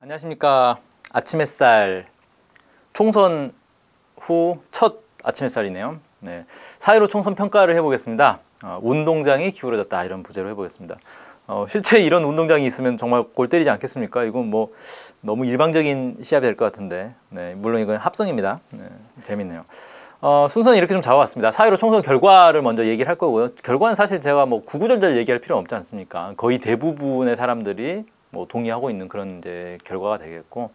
안녕하십니까. 아침 햇살 총선 후 첫 아침 햇살이네요. 네, 4.15 총선 평가를 해보겠습니다. 운동장이 기울어졌다 이런 부제로 해보겠습니다. 실제 이런 운동장이 있으면 정말 골 때리지 않겠습니까? 이건 뭐 너무 일방적인 시합이 될 것 같은데, 네, 물론 이건 합성입니다. 네, 재밌네요. 순서는 이렇게 좀 잡아왔습니다. 4.15 총선 결과를 먼저 얘기를 할 거고요. 결과는 사실 제가 뭐 구구절절 얘기할 필요 없지 않습니까? 거의 대부분의 사람들이 뭐 동의하고 있는 그런 이제 결과가 되겠고,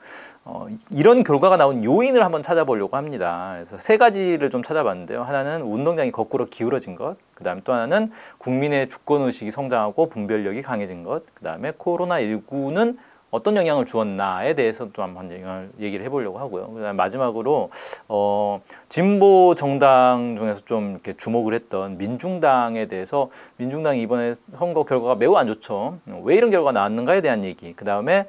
이런 결과가 나온 요인을 한번 찾아보려고 합니다. 그래서 세 가지를 좀 찾아봤는데요. 하나는 운동장이 거꾸로 기울어진 것, 그 다음에 또 하나는 국민의 주권의식이 성장하고 분별력이 강해진 것, 그 다음에 코로나19는 어떤 영향을 주었나에 대해서 또 한번 얘기를 해보려고 하고요. 그다음에 마지막으로 진보 정당 중에서 좀 이렇게 주목을 했던 민중당에 대해서, 민중당이 이번에 선거 결과가 매우 안 좋죠. 왜 이런 결과가 나왔는가에 대한 얘기. 그 다음에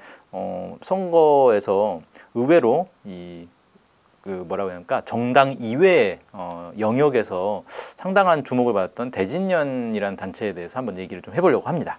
선거에서 의외로 뭐라고 해야 할까, 정당 이외의 영역에서 상당한 주목을 받았던 대진년이라는 단체에 대해서 한번 얘기를 좀 해보려고 합니다.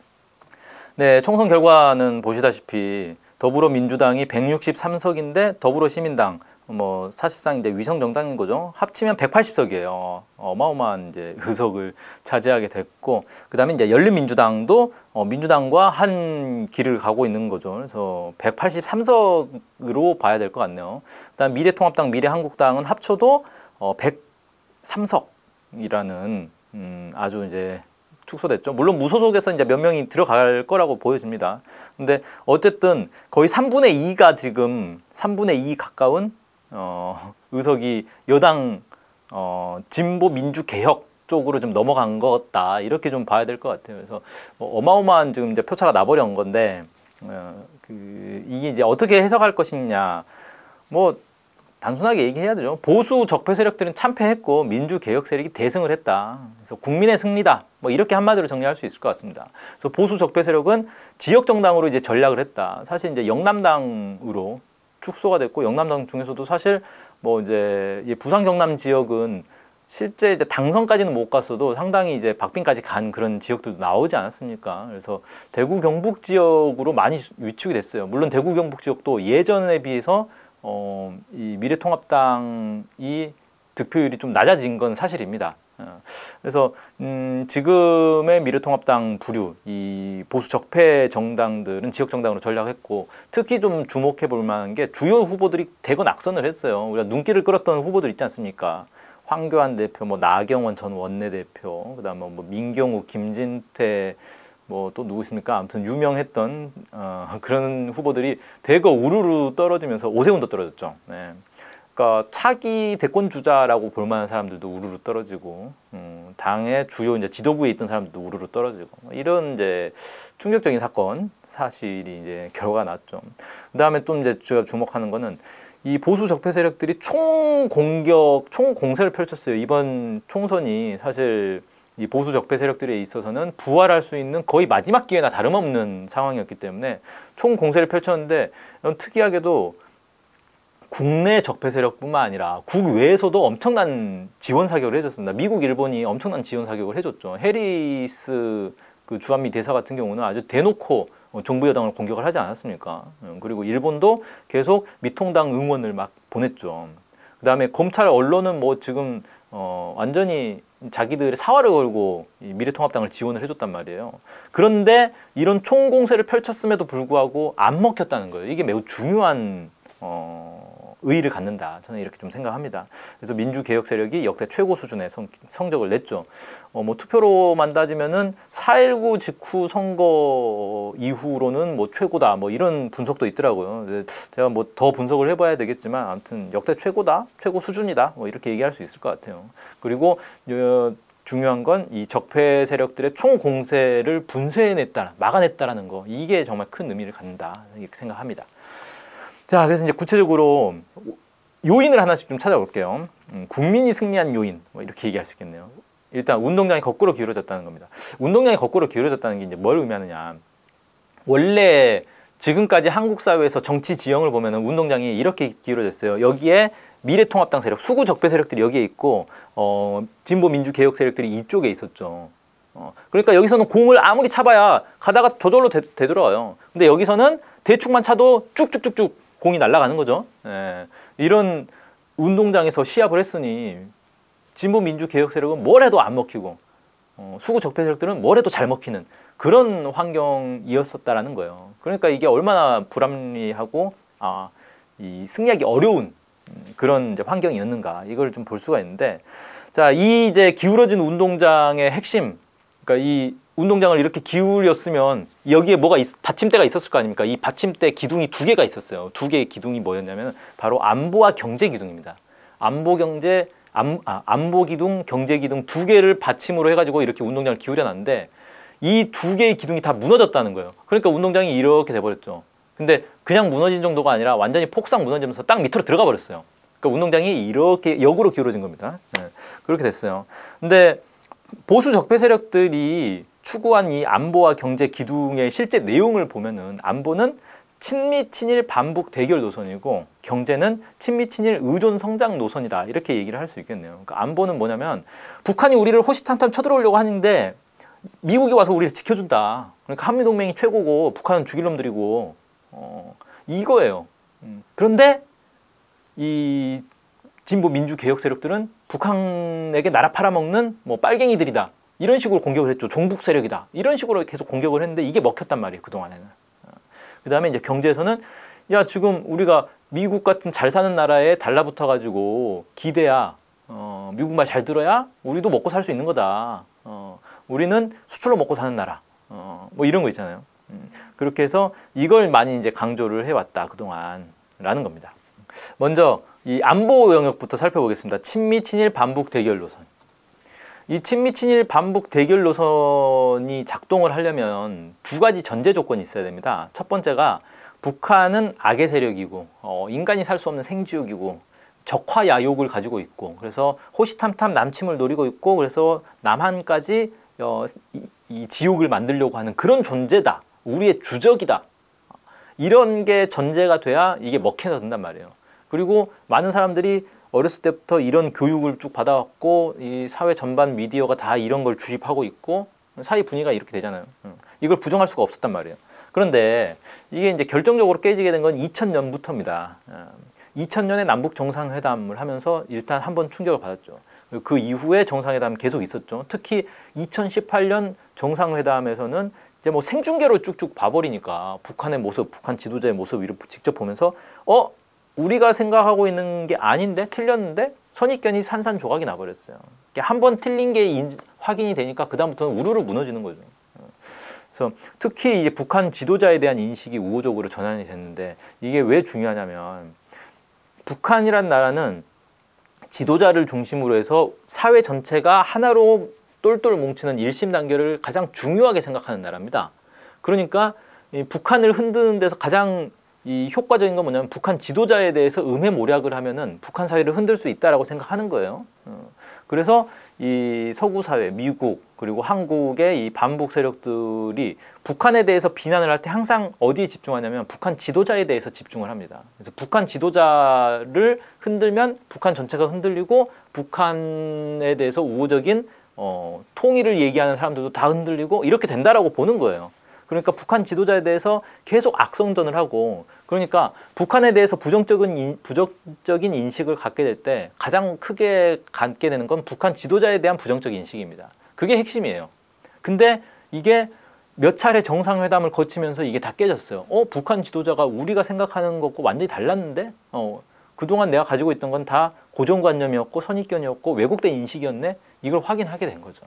네, 총선 결과는 보시다시피 더불어민주당이 163석인데 더불어시민당 뭐 사실상 이제 위성 정당인 거죠. 합치면 180석이에요. 어마어마한 이제 의석을 차지하게 됐고, 그다음에 이제 열린민주당도 민주당과 한 길을 가고 있는 거죠. 그래서 183석으로 봐야 될 것 같네요. 그다음 미래통합당, 미래한국당은 합쳐도 103석이라는 아주 이제 축소됐죠. 물론 무소속에서 이제 몇 명이 들어갈 거라고 보여집니다. 근데 어쨌든 거의 3분의 2가 지금 3분의 2 가까운 의석이 여당 진보 민주 개혁 쪽으로 좀 넘어간 것 같다, 이렇게 좀 봐야 될 것 같아요. 그래서 어마어마한 지금 이제 표차가 나버린 건데, 이게 이제 어떻게 해석할 것이냐, 뭐 단순하게 얘기해야 되죠. 보수 적폐 세력들은 참패했고 민주 개혁 세력이 대승을 했다. 그래서 국민의 승리다. 뭐 이렇게 한마디로 정리할 수 있을 것 같습니다. 그래서 보수 적폐 세력은 지역 정당으로 이제 전략을 했다. 사실 이제 영남당으로 축소가 됐고, 영남당 중에서도 사실 뭐 이제 부산 경남 지역은 실제 이제 당선까지는 못 갔어도 상당히 이제 박빙까지 간 그런 지역들도 나오지 않았습니까? 그래서 대구 경북 지역으로 많이 위축이 됐어요. 물론 대구 경북 지역도 예전에 비해서 이 미래통합당이 득표율이 좀 낮아진 건 사실입니다. 그래서 지금의 미래통합당 부류, 이 보수 적폐 정당들은 지역 정당으로 전략했고, 특히 좀 주목해 볼 만한 게 주요 후보들이 대거 낙선을 했어요. 우리가 눈길을 끌었던 후보들 있지 않습니까? 황교안 대표, 뭐 나경원 전 원내대표, 그다음에 뭐 민경욱, 김진태, 뭐 또 누구 있습니까? 아무튼 유명했던 그런 후보들이 대거 우르르 떨어지면서, 오세훈도 떨어졌죠. 네. 그러니까 차기 대권 주자라고 볼 만한 사람들도 우르르 떨어지고, 당의 주요 이제 지도부에 있던 사람들도 우르르 떨어지고, 이런 이제 충격적인 사건 사실이 이제 결과가 났죠. 그다음에 또 이제 제가 주목하는 거는 이 보수 적폐 세력들이 총공격, 총공세를 펼쳤어요. 이번 총선이 사실 이 보수 적폐 세력들에 있어서는 부활할 수 있는 거의 마지막 기회나 다름없는 상황이었기 때문에 총공세를 펼쳤는데, 특이하게도 국내 적폐 세력뿐만 아니라 국외에서도 엄청난 지원 사격을 해줬습니다. 미국, 일본이 엄청난 지원 사격을 해줬죠. 해리스 그 주한미 대사 같은 경우는 아주 대놓고 정부 여당을 공격을 하지 않았습니까? 그리고 일본도 계속 미통당 응원을 막 보냈죠. 그 다음에 검찰, 언론은 뭐 지금 완전히 자기들의 사활을 걸고 이 미래통합당을 지원을 해줬단 말이에요. 그런데 이런 총공세를 펼쳤음에도 불구하고 안 먹혔다는 거예요. 이게 매우 중요한 의의를 갖는다, 저는 이렇게 좀 생각합니다. 그래서 민주개혁 세력이 역대 최고 수준의 성적을 냈죠. 뭐 투표로만 따지면은 4.19 직후 선거 이후로는 뭐 최고다, 뭐 이런 분석도 있더라고요. 제가 뭐 더 분석을 해봐야 되겠지만, 아무튼 역대 최고다, 최고 수준이다, 뭐 이렇게 얘기할 수 있을 것 같아요. 그리고 중요한 건 이 적폐 세력들의 총공세를 분쇄해냈다, 막아냈다라는 거, 이게 정말 큰 의미를 갖는다, 이렇게 생각합니다. 자, 그래서 이제 구체적으로 요인을 하나씩 좀 찾아볼게요. 국민이 승리한 요인, 뭐 이렇게 얘기할 수 있겠네요. 일단 운동장이 거꾸로 기울어졌다는 겁니다. 운동장이 거꾸로 기울어졌다는 게 이제 뭘 의미하느냐. 원래 지금까지 한국 사회에서 정치 지형을 보면 운동장이 이렇게 기울어졌어요. 여기에 미래통합당 세력, 수구 적폐 세력들이 여기에 있고, 진보 민주 개혁 세력들이 이쪽에 있었죠. 그러니까 여기서는 공을 아무리 차봐야 가다가 저절로 되돌아와요. 근데 여기서는 대충만 차도 쭉쭉쭉쭉 공이 날아가는 거죠. 예. 이런 운동장에서 시합을 했으니 진보 민주 개혁 세력은 뭘 해도 안 먹히고 수구 적폐 세력들은 뭘 해도 잘 먹히는 그런 환경이었었다라는 거예요. 그러니까 이게 얼마나 불합리하고 이 승리하기 어려운 그런 이제 환경이었는가 이걸 좀 볼 수가 있는데, 자, 이 이제 기울어진 운동장의 핵심, 그러니까 이 운동장을 이렇게 기울였으면 여기에 뭐가 받침대가 있었을 거 아닙니까? 이 받침대 기둥이 두 개가 있었어요. 두 개의 기둥이 뭐였냐면 바로 안보와 경제 기둥입니다. 안보 기둥, 경제 기둥 두 개를 받침으로 해가지고 이렇게 운동장을 기울여놨는데 이 두 개의 기둥이 다 무너졌다는 거예요. 그러니까 운동장이 이렇게 돼버렸죠. 근데 그냥 무너진 정도가 아니라 완전히 폭삭 무너지면서 땅 밑으로 들어가 버렸어요. 그러니까 운동장이 이렇게 역으로 기울어진 겁니다. 네, 그렇게 됐어요. 근데 보수 적폐 세력들이 추구한 이 안보와 경제 기둥의 실제 내용을 보면은 안보는 친미 친일 반북 대결 노선이고 경제는 친미 친일 의존 성장 노선이다, 이렇게 얘기를 할 수 있겠네요. 그러니까 안보는 뭐냐면 북한이 우리를 호시탐탐 쳐들어오려고 하는데 미국이 와서 우리를 지켜준다. 그러니까 한미동맹이 최고고 북한은 죽일 놈들이고 이거예요. 그런데 이 진보 민주 개혁 세력들은 북한에게 나라 팔아먹는 뭐 빨갱이들이다, 이런 식으로 공격을 했죠. 종북 세력이다, 이런 식으로 계속 공격을 했는데 이게 먹혔단 말이에요, 그동안에는. 그 다음에 이제 경제에서는 야, 지금 우리가 미국 같은 잘 사는 나라에 달라붙어 가지고 기대야 미국 말 잘 들어야 우리도 먹고 살 수 있는 거다. 우리는 수출로 먹고 사는 나라. 뭐 이런 거 있잖아요. 그렇게 해서 이걸 많이 이제 강조를 해왔다 그동안라는 겁니다. 먼저 이 안보 영역부터 살펴보겠습니다. 친미 친일 반북 대결 노선. 이 친미 친일 반북 대결 노선이 작동을 하려면 두 가지 전제 조건이 있어야 됩니다. 첫 번째가 북한은 악의 세력이고 인간이 살 수 없는 생지옥이고 적화야욕을 가지고 있고 그래서 호시탐탐 남침을 노리고 있고 그래서 남한까지 이 지옥을 만들려고 하는 그런 존재다. 우리의 주적이다. 이런 게 전제가 돼야 이게 먹혀든단 말이에요. 그리고 많은 사람들이 어렸을 때부터 이런 교육을 쭉 받아왔고 이 사회 전반 미디어가 다 이런 걸 주입하고 있고 사회 분위기가 이렇게 되잖아요. 이걸 부정할 수가 없었단 말이에요. 그런데 이게 이제 결정적으로 깨지게 된 건 2000년부터입니다. 2000년에 남북 정상회담을 하면서 일단 한번 충격을 받았죠. 그 이후에 정상회담 계속 있었죠. 특히 2018년 정상회담에서는 이제 뭐 생중계로 쭉쭉 봐버리니까 북한의 모습, 북한 지도자의 모습 이렇게 직접 보면서 우리가 생각하고 있는 게 아닌데 틀렸는데 선입견이 산산조각이 나버렸어요. 한번 틀린 게 확인이 되니까 그 다음부터는 우르르 무너지는 거죠. 그래서 특히 이제 북한 지도자에 대한 인식이 우호적으로 전환이 됐는데 이게 왜 중요하냐면 북한이란 나라는 지도자를 중심으로 해서 사회 전체가 하나로 똘똘 뭉치는 일심 단결을 가장 중요하게 생각하는 나라입니다. 그러니까 이 북한을 흔드는 데서 가장 이 효과적인 건 뭐냐면 북한 지도자에 대해서 음해모략을 하면은 북한 사회를 흔들 수 있다라고 생각하는 거예요. 그래서 이 서구 사회, 미국 그리고 한국의 이 반북 세력들이 북한에 대해서 비난을 할 때 항상 어디에 집중하냐면 북한 지도자에 대해서 집중을 합니다. 그래서 북한 지도자를 흔들면 북한 전체가 흔들리고 북한에 대해서 우호적인 통일을 얘기하는 사람들도 다 흔들리고 이렇게 된다라고 보는 거예요. 그러니까 북한 지도자에 대해서 계속 악성전을 하고 그러니까 북한에 대해서 부정적인 인식을 갖게 될 때 가장 크게 갖게 되는 건 북한 지도자에 대한 부정적인 인식입니다. 그게 핵심이에요. 근데 이게 몇 차례 정상회담을 거치면서 이게 다 깨졌어요. 북한 지도자가 우리가 생각하는 것과 완전히 달랐는데 그동안 내가 가지고 있던 건 다 고정관념이었고 선입견이었고 왜곡된 인식이었네. 이걸 확인하게 된 거죠.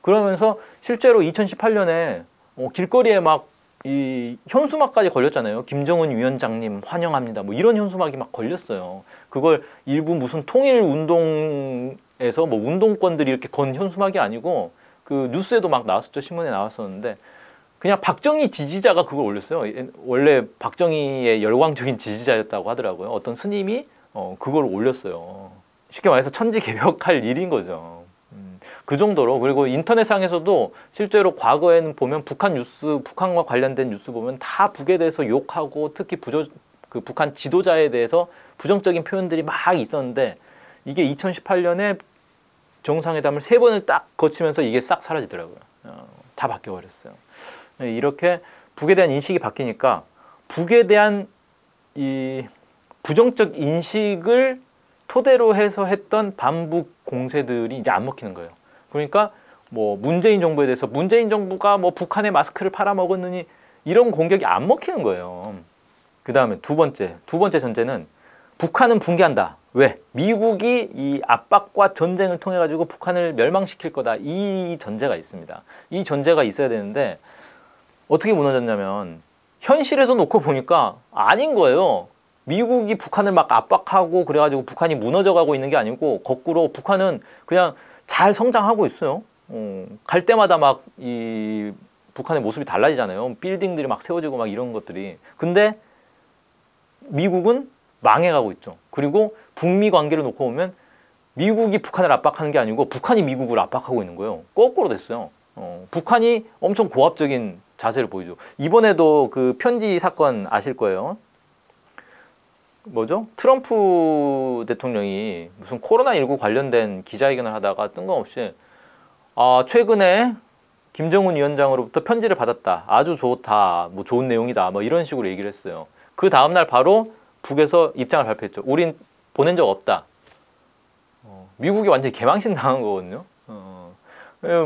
그러면서 실제로 2018년에 길거리에 막 이 현수막까지 걸렸잖아요. 김정은 위원장님 환영합니다. 뭐 이런 현수막이 막 걸렸어요. 그걸 일부 무슨 통일 운동에서 뭐 운동권들이 이렇게 건 현수막이 아니고 그 뉴스에도 막 나왔었죠. 신문에 나왔었는데 그냥 박정희 지지자가 그걸 올렸어요. 원래 박정희의 열광적인 지지자였다고 하더라고요. 어떤 스님이 그걸 올렸어요. 쉽게 말해서 천지개벽할 일인 거죠. 그 정도로. 그리고 인터넷상에서도 실제로 과거에는 보면 북한 뉴스, 북한과 관련된 뉴스 보면 다 북에 대해서 욕하고 특히 그 북한 지도자에 대해서 부정적인 표현들이 막 있었는데 이게 2018년에 정상회담을 3번을 딱 거치면서 이게 싹 사라지더라고요. 다 바뀌어버렸어요. 이렇게 북에 대한 인식이 바뀌니까 북에 대한 이 부정적 인식을 토대로 해서 했던 반북 공세들이 이제 안 먹히는 거예요. 그러니까 뭐 문재인 정부에 대해서 문재인 정부가 뭐 북한에 마스크를 팔아먹었느니 이런 공격이 안 먹히는 거예요. 그 다음에 두 번째 전제는 북한은 붕괴한다. 왜? 미국이 이 압박과 전쟁을 통해 가지고 북한을 멸망시킬 거다. 이 전제가 있습니다. 이 전제가 있어야 되는데 어떻게 무너졌냐면 현실에서 놓고 보니까 아닌 거예요. 미국이 북한을 막 압박하고 그래가지고 북한이 무너져가고 있는 게 아니고 거꾸로 북한은 그냥 잘 성장하고 있어요. 갈 때마다 막 이 북한의 모습이 달라지잖아요. 빌딩들이 막 세워지고 막 이런 것들이. 근데 미국은 망해가고 있죠. 그리고 북미 관계를 놓고 보면 미국이 북한을 압박하는 게 아니고 북한이 미국을 압박하고 있는 거예요. 거꾸로 됐어요. 북한이 엄청 고압적인 자세를 보이죠. 이번에도 그 편지 사건 아실 거예요. 뭐죠? 트럼프 대통령이 무슨 코로나19 관련된 기자회견을 하다가 뜬금없이 최근에 김정은 위원장으로부터 편지를 받았다. 아주 좋다. 뭐 좋은 내용이다. 뭐 이런 식으로 얘기를 했어요. 그 다음날 바로 북에서 입장을 발표했죠. 우린 보낸 적 없다. 미국이 완전히 개망신 당한 거거든요.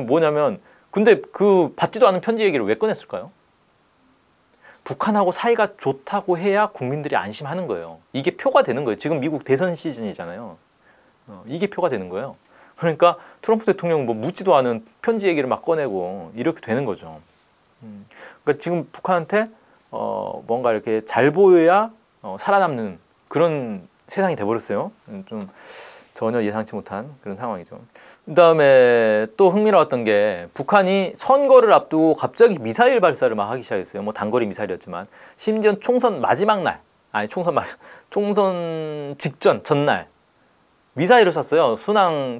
뭐냐면 근데 그 받지도 않은 편지 얘기를 왜 꺼냈을까요? 북한하고 사이가 좋다고 해야 국민들이 안심하는 거예요. 이게 표가 되는 거예요. 지금 미국 대선 시즌이잖아요. 이게 표가 되는 거예요. 그러니까 트럼프 대통령 뭐 묻지도 않은 편지 얘기를 막 꺼내고 이렇게 되는 거죠. 그러니까 지금 북한한테 뭔가 이렇게 잘 보여야 살아남는 그런 세상이 돼버렸어요. 좀 전혀 예상치 못한 그런 상황이죠. 그 다음에 또 흥미로웠던 게 북한이 선거를 앞두고 갑자기 미사일 발사를 막 하기 시작했어요. 뭐 단거리 미사일이었지만 심지어 총선 마지막 날, 아니 총선 직전 전날 미사일을 쐈어요.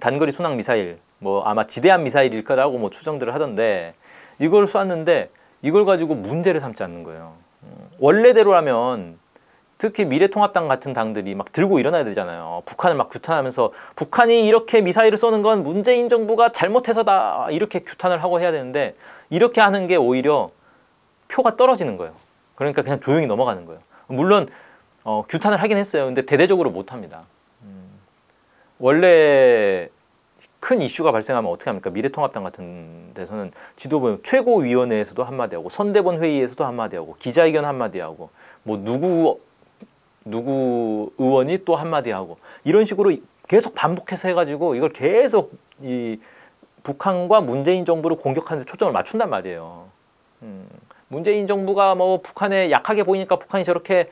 단거리 순항 미사일, 뭐 아마 지대함 미사일일 거라고 뭐 추정들을 하던데 이걸 쐈는데 이걸 가지고 문제를 삼지 않는 거예요. 원래대로라면 특히 미래통합당 같은 당들이 막 들고 일어나야 되잖아요. 북한을 막 규탄하면서 북한이 이렇게 미사일을 쏘는 건 문재인 정부가 잘못해서다 이렇게 규탄을 하고 해야 되는데 이렇게 하는 게 오히려 표가 떨어지는 거예요. 그러니까 그냥 조용히 넘어가는 거예요. 물론 규탄을 하긴 했어요. 근데 대대적으로 못합니다. 원래 큰 이슈가 발생하면 어떻게 합니까? 미래통합당 같은 데서는 지도부 최고위원회에서도 한마디 하고 선대본 회의에서도 한마디 하고 기자회견 한마디 하고 뭐 누구 의원이 또 한마디 하고 이런 식으로 계속 반복해서 해가지고 이걸 계속 이 북한과 문재인 정부를 공격하는 데 초점을 맞춘단 말이에요. 문재인 정부가 뭐 북한에 약하게 보이니까 북한이 저렇게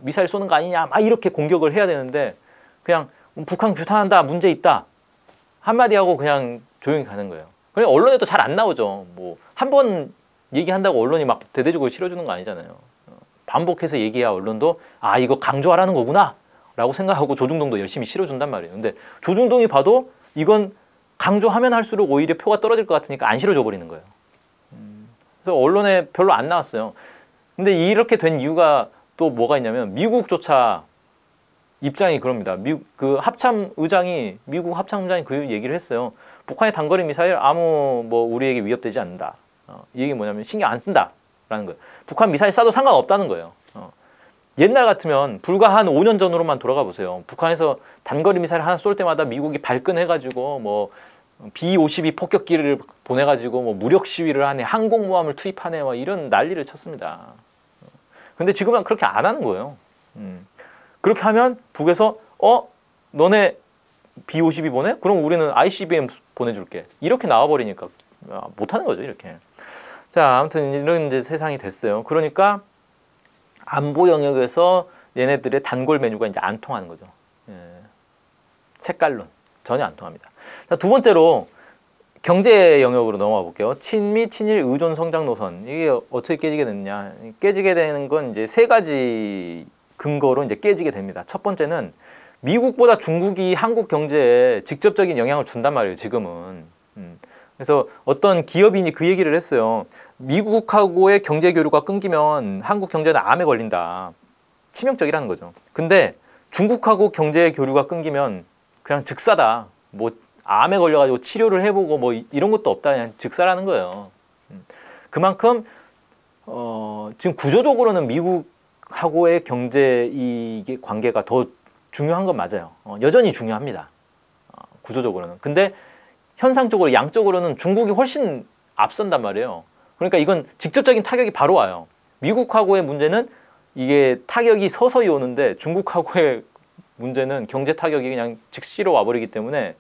미사일 쏘는 거 아니냐 막 이렇게 공격을 해야 되는데 그냥 북한 규탄한다 문제 있다 한마디 하고 그냥 조용히 가는 거예요. 그냥 언론에도 잘 안 나오죠. 뭐 한 번 얘기한다고 언론이 막 대대적으로 실어주는 거 아니잖아요. 반복해서 얘기해야 언론도 이거 강조하라는 거구나 라고 생각하고 조중동도 열심히 실어준단 말이에요. 근데 조중동이 봐도 이건 강조하면 할수록 오히려 표가 떨어질 것 같으니까 안 실어줘 버리는 거예요. 그래서 언론에 별로 안 나왔어요. 근데 이렇게 된 이유가 또 뭐가 있냐면 미국조차 입장이 그럽니다. 미국 미국 합참의장이 그 얘기를 했어요. 북한의 단거리 미사일 아무 뭐 우리에게 위협되지 않는다. 이 얘기 뭐냐면 신경 안 쓴다라는 거예요. 북한 미사일 쏴도 상관없다는 거예요. 옛날 같으면 불과 한 5년 전으로만 돌아가 보세요. 북한에서 단거리 미사일 하나 쏠 때마다 미국이 발끈해가지고 뭐 B-52 폭격기를 보내가지고 뭐 무력 시위를 하네, 항공모함을 투입하네, 뭐 이런 난리를 쳤습니다. 근데 지금은 그렇게 안 하는 거예요. 그렇게 하면 북에서 너네 B-52 보내? 그럼 우리는 ICBM 보내줄게. 이렇게 나와버리니까 못하는 거죠, 이렇게. 자, 아무튼 이런 이제 세상이 됐어요. 그러니까 안보 영역에서 얘네들의 단골 메뉴가 이제 안 통하는 거죠. 색깔론 전혀 안 통합니다. 자, 두 번째로 경제 영역으로 넘어가 볼게요. 친미 친일 의존 성장 노선 이게 어떻게 깨지게 됐냐? 깨지게 되는 건 이제 세 가지 근거로 이제 깨지게 됩니다. 첫 번째는 미국보다 중국이 한국 경제에 직접적인 영향을 준단 말이에요. 지금은. 그래서 어떤 기업인이 그 얘기를 했어요. 미국하고의 경제 교류가 끊기면 한국 경제는 암에 걸린다. 치명적이라는 거죠. 근데 중국하고 경제 교류가 끊기면 그냥 즉사다. 뭐 암에 걸려가지고 치료를 해보고 뭐 이런 것도 없다. 그냥 즉사라는 거예요. 그만큼 지금 구조적으로는 미국하고의 경제 이게 관계가 더 중요한 건 맞아요. 여전히 중요합니다. 구조적으로는. 근데 현상적으로 양적으로는 중국이 훨씬 앞선단 말이에요. 그러니까 이건 직접적인 타격이 바로 와요. 미국하고의 문제는 이게 타격이 서서히 오는데 중국하고의 문제는 경제 타격이 그냥 즉시로 와버리기 때문에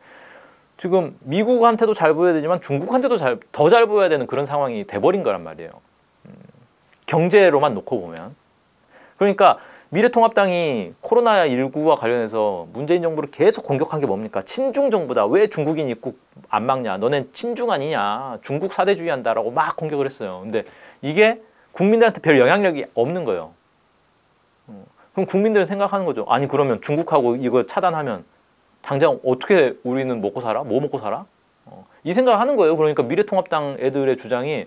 지금 미국한테도 잘 보여야 되지만 중국한테도 더 잘 보여야 되는 그런 상황이 돼버린 거란 말이에요. 경제로만 놓고 보면. 그러니까 미래통합당이 코로나19와 관련해서 문재인 정부를 계속 공격한 게 뭡니까? 친중 정부다. 왜 중국인 입국 안 막냐? 너넨 친중 아니냐? 중국 사대주의 한다라고 막 공격을 했어요. 근데 이게 국민들한테 별 영향력이 없는 거예요. 그럼 국민들은 생각하는 거죠. 아니 그러면 중국하고 이거 차단하면 당장 어떻게 우리는 먹고 살아? 뭐 먹고 살아? 이 생각을 하는 거예요. 그러니까 미래통합당 애들의 주장이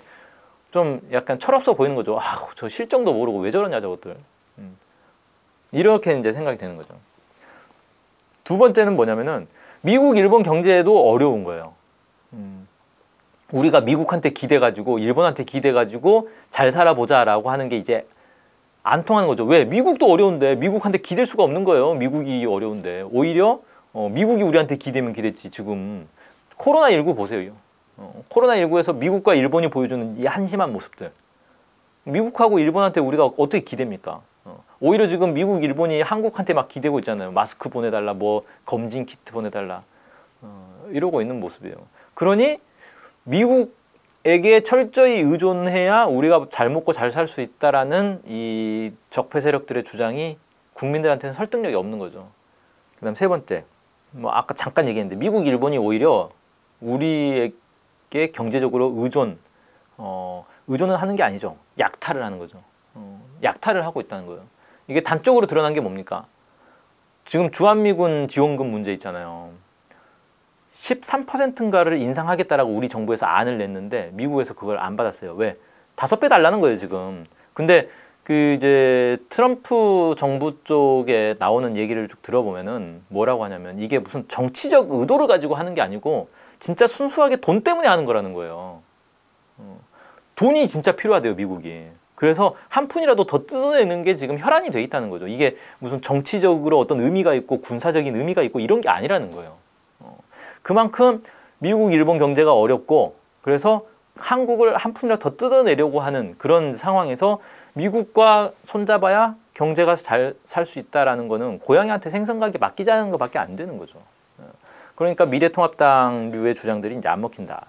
좀 약간 철없어 보이는 거죠. 아, 저 실정도 모르고 왜 저러냐 저것들. 이렇게 이제 생각이 되는 거죠. 두 번째는 뭐냐면은 미국, 일본 경제도 어려운 거예요. 우리가 미국한테 기대가지고 일본한테 기대가지고 잘 살아보자라고 하는 게 이제 안 통하는 거죠. 왜? 미국도 어려운데 미국한테 기댈 수가 없는 거예요. 미국이 어려운데 오히려 미국이 우리한테 기대면 기댔지. 지금 코로나19 보세요. 코로나19에서 미국과 일본이 보여주는 이 한심한 모습들. 미국하고 일본한테 우리가 어떻게 기댑니까? 오히려 지금 미국, 일본이 한국한테 막 기대고 있잖아요. 마스크 보내달라, 뭐 검진 키트 보내달라 이러고 있는 모습이에요. 그러니 미국에게 철저히 의존해야 우리가 잘 먹고 잘 살 수 있다라는 이 적폐 세력들의 주장이 국민들한테는 설득력이 없는 거죠. 그다음 세 번째, 뭐 아까 잠깐 얘기했는데 미국, 일본이 오히려 우리에게 경제적으로 의존은 하는 게 아니죠. 약탈을 하는 거죠. 약탈을 하고 있다는 거예요. 이게 단적으로 드러난 게 뭡니까? 지금 주한미군 지원금 문제 있잖아요. 13%인가를 인상하겠다라고 우리 정부에서 안을 냈는데 미국에서 그걸 안 받았어요. 왜? 5배 달라는 거예요, 지금. 근데 그 이제 트럼프 정부 쪽에 나오는 얘기를 쭉 들어보면은 뭐라고 하냐면 이게 무슨 정치적 의도를 가지고 하는 게 아니고 진짜 순수하게 돈 때문에 하는 거라는 거예요. 돈이 진짜 필요하대요, 미국이. 그래서 한 푼이라도 더 뜯어내는 게 지금 혈안이 돼 있다는 거죠. 이게 무슨 정치적으로 어떤 의미가 있고 군사적인 의미가 있고 이런 게 아니라는 거예요. 그만큼 미국, 일본 경제가 어렵고 그래서 한국을 한 푼이라도 더 뜯어내려고 하는 그런 상황에서 미국과 손잡아야 경제가 잘 살 수 있다라는 거는 고양이한테 생선가게 맡기자는 것밖에 안 되는 거죠. 그러니까 미래통합당류의 주장들이 이제 안 먹힌다.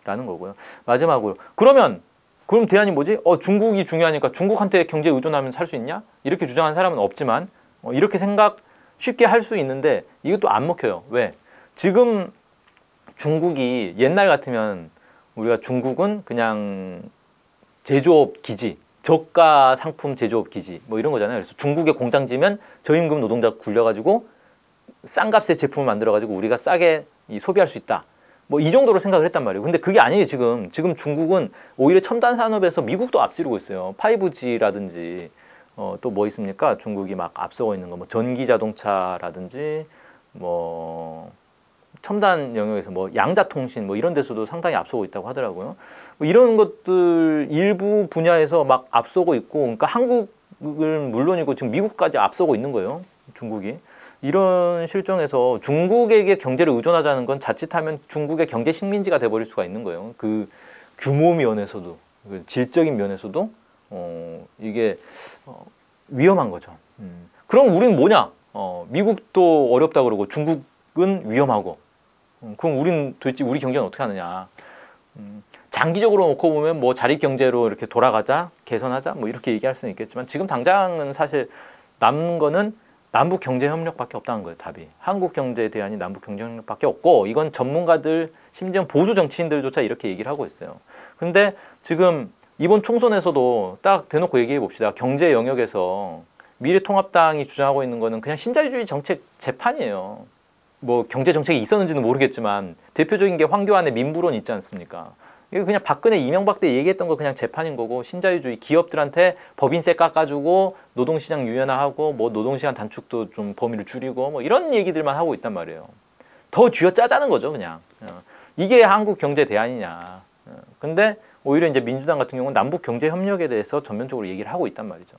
라는 거고요. 마지막으로 그럼 대안이 뭐지? 중국이 중요하니까 중국한테 경제 의존하면 살 수 있냐? 이렇게 주장한 사람은 없지만 이렇게 쉽게 할 수 있는데 이것도 안 먹혀요. 왜? 지금 중국이 옛날 같으면 우리가 중국은 그냥 제조업 기지, 저가 상품 제조업 기지 뭐 이런 거잖아요. 그래서 중국에 공장 지면 저임금 노동자 굴려가지고 싼 값에 제품을 만들어가지고 우리가 싸게 소비할 수 있다. 뭐 이 정도로 생각을 했단 말이에요. 근데 그게 아니에요. 지금 중국은 오히려 첨단 산업에서 미국도 앞지르고 있어요. 5G라든지 또 뭐 있습니까? 중국이 막 앞서고 있는 거 뭐 전기 자동차라든지 뭐 첨단 영역에서 뭐 양자통신 뭐 이런 데서도 상당히 앞서고 있다고 하더라고요. 뭐 이런 것들 일부 분야에서 막 앞서고 있고, 그러니까 한국은 물론이고 지금 미국까지 앞서고 있는 거예요. 중국이. 이런 실정에서 중국에게 경제를 의존하자는 건 자칫하면 중국의 경제 식민지가 돼버릴 수가 있는 거예요. 그 규모 면에서도, 그 질적인 면에서도 이게 위험한 거죠. 그럼 우린 뭐냐? 미국도 어렵다 그러고 중국은 위험하고, 그럼 우린 도대체 우리 경제는 어떻게 하느냐? 장기적으로 놓고 보면 뭐 자립 경제로 이렇게 돌아가자, 개선하자, 뭐 이렇게 얘기할 수는 있겠지만 지금 당장은 사실 남는 거는 남북 경제 협력밖에 없다는 거예요. 답이. 한국 경제에 대한 남북 경제 협력밖에 없고, 이건 전문가들 심지어 보수 정치인들조차 이렇게 얘기를 하고 있어요. 근데 지금 이번 총선에서도 딱 대놓고 얘기해 봅시다. 경제 영역에서 미래통합당이 주장하고 있는 거는 그냥 신자유주의 정책 재판이에요. 뭐 경제 정책이 있었는지는 모르겠지만 대표적인 게 황교안의 민부론 있지 않습니까? 이거 그냥 박근혜 이명박 때 얘기했던 거 그냥 재판인 거고, 신자유주의 기업들한테 법인세 깎아주고 노동시장 유연화하고 뭐 노동시간 단축도 좀 범위를 줄이고 뭐 이런 얘기들만 하고 있단 말이에요. 더 쥐어짜자는 거죠, 그냥. 이게 한국 경제 대안이냐. 근데 오히려 이제 민주당 같은 경우는 남북 경제 협력에 대해서 전면적으로 얘기를 하고 있단 말이죠.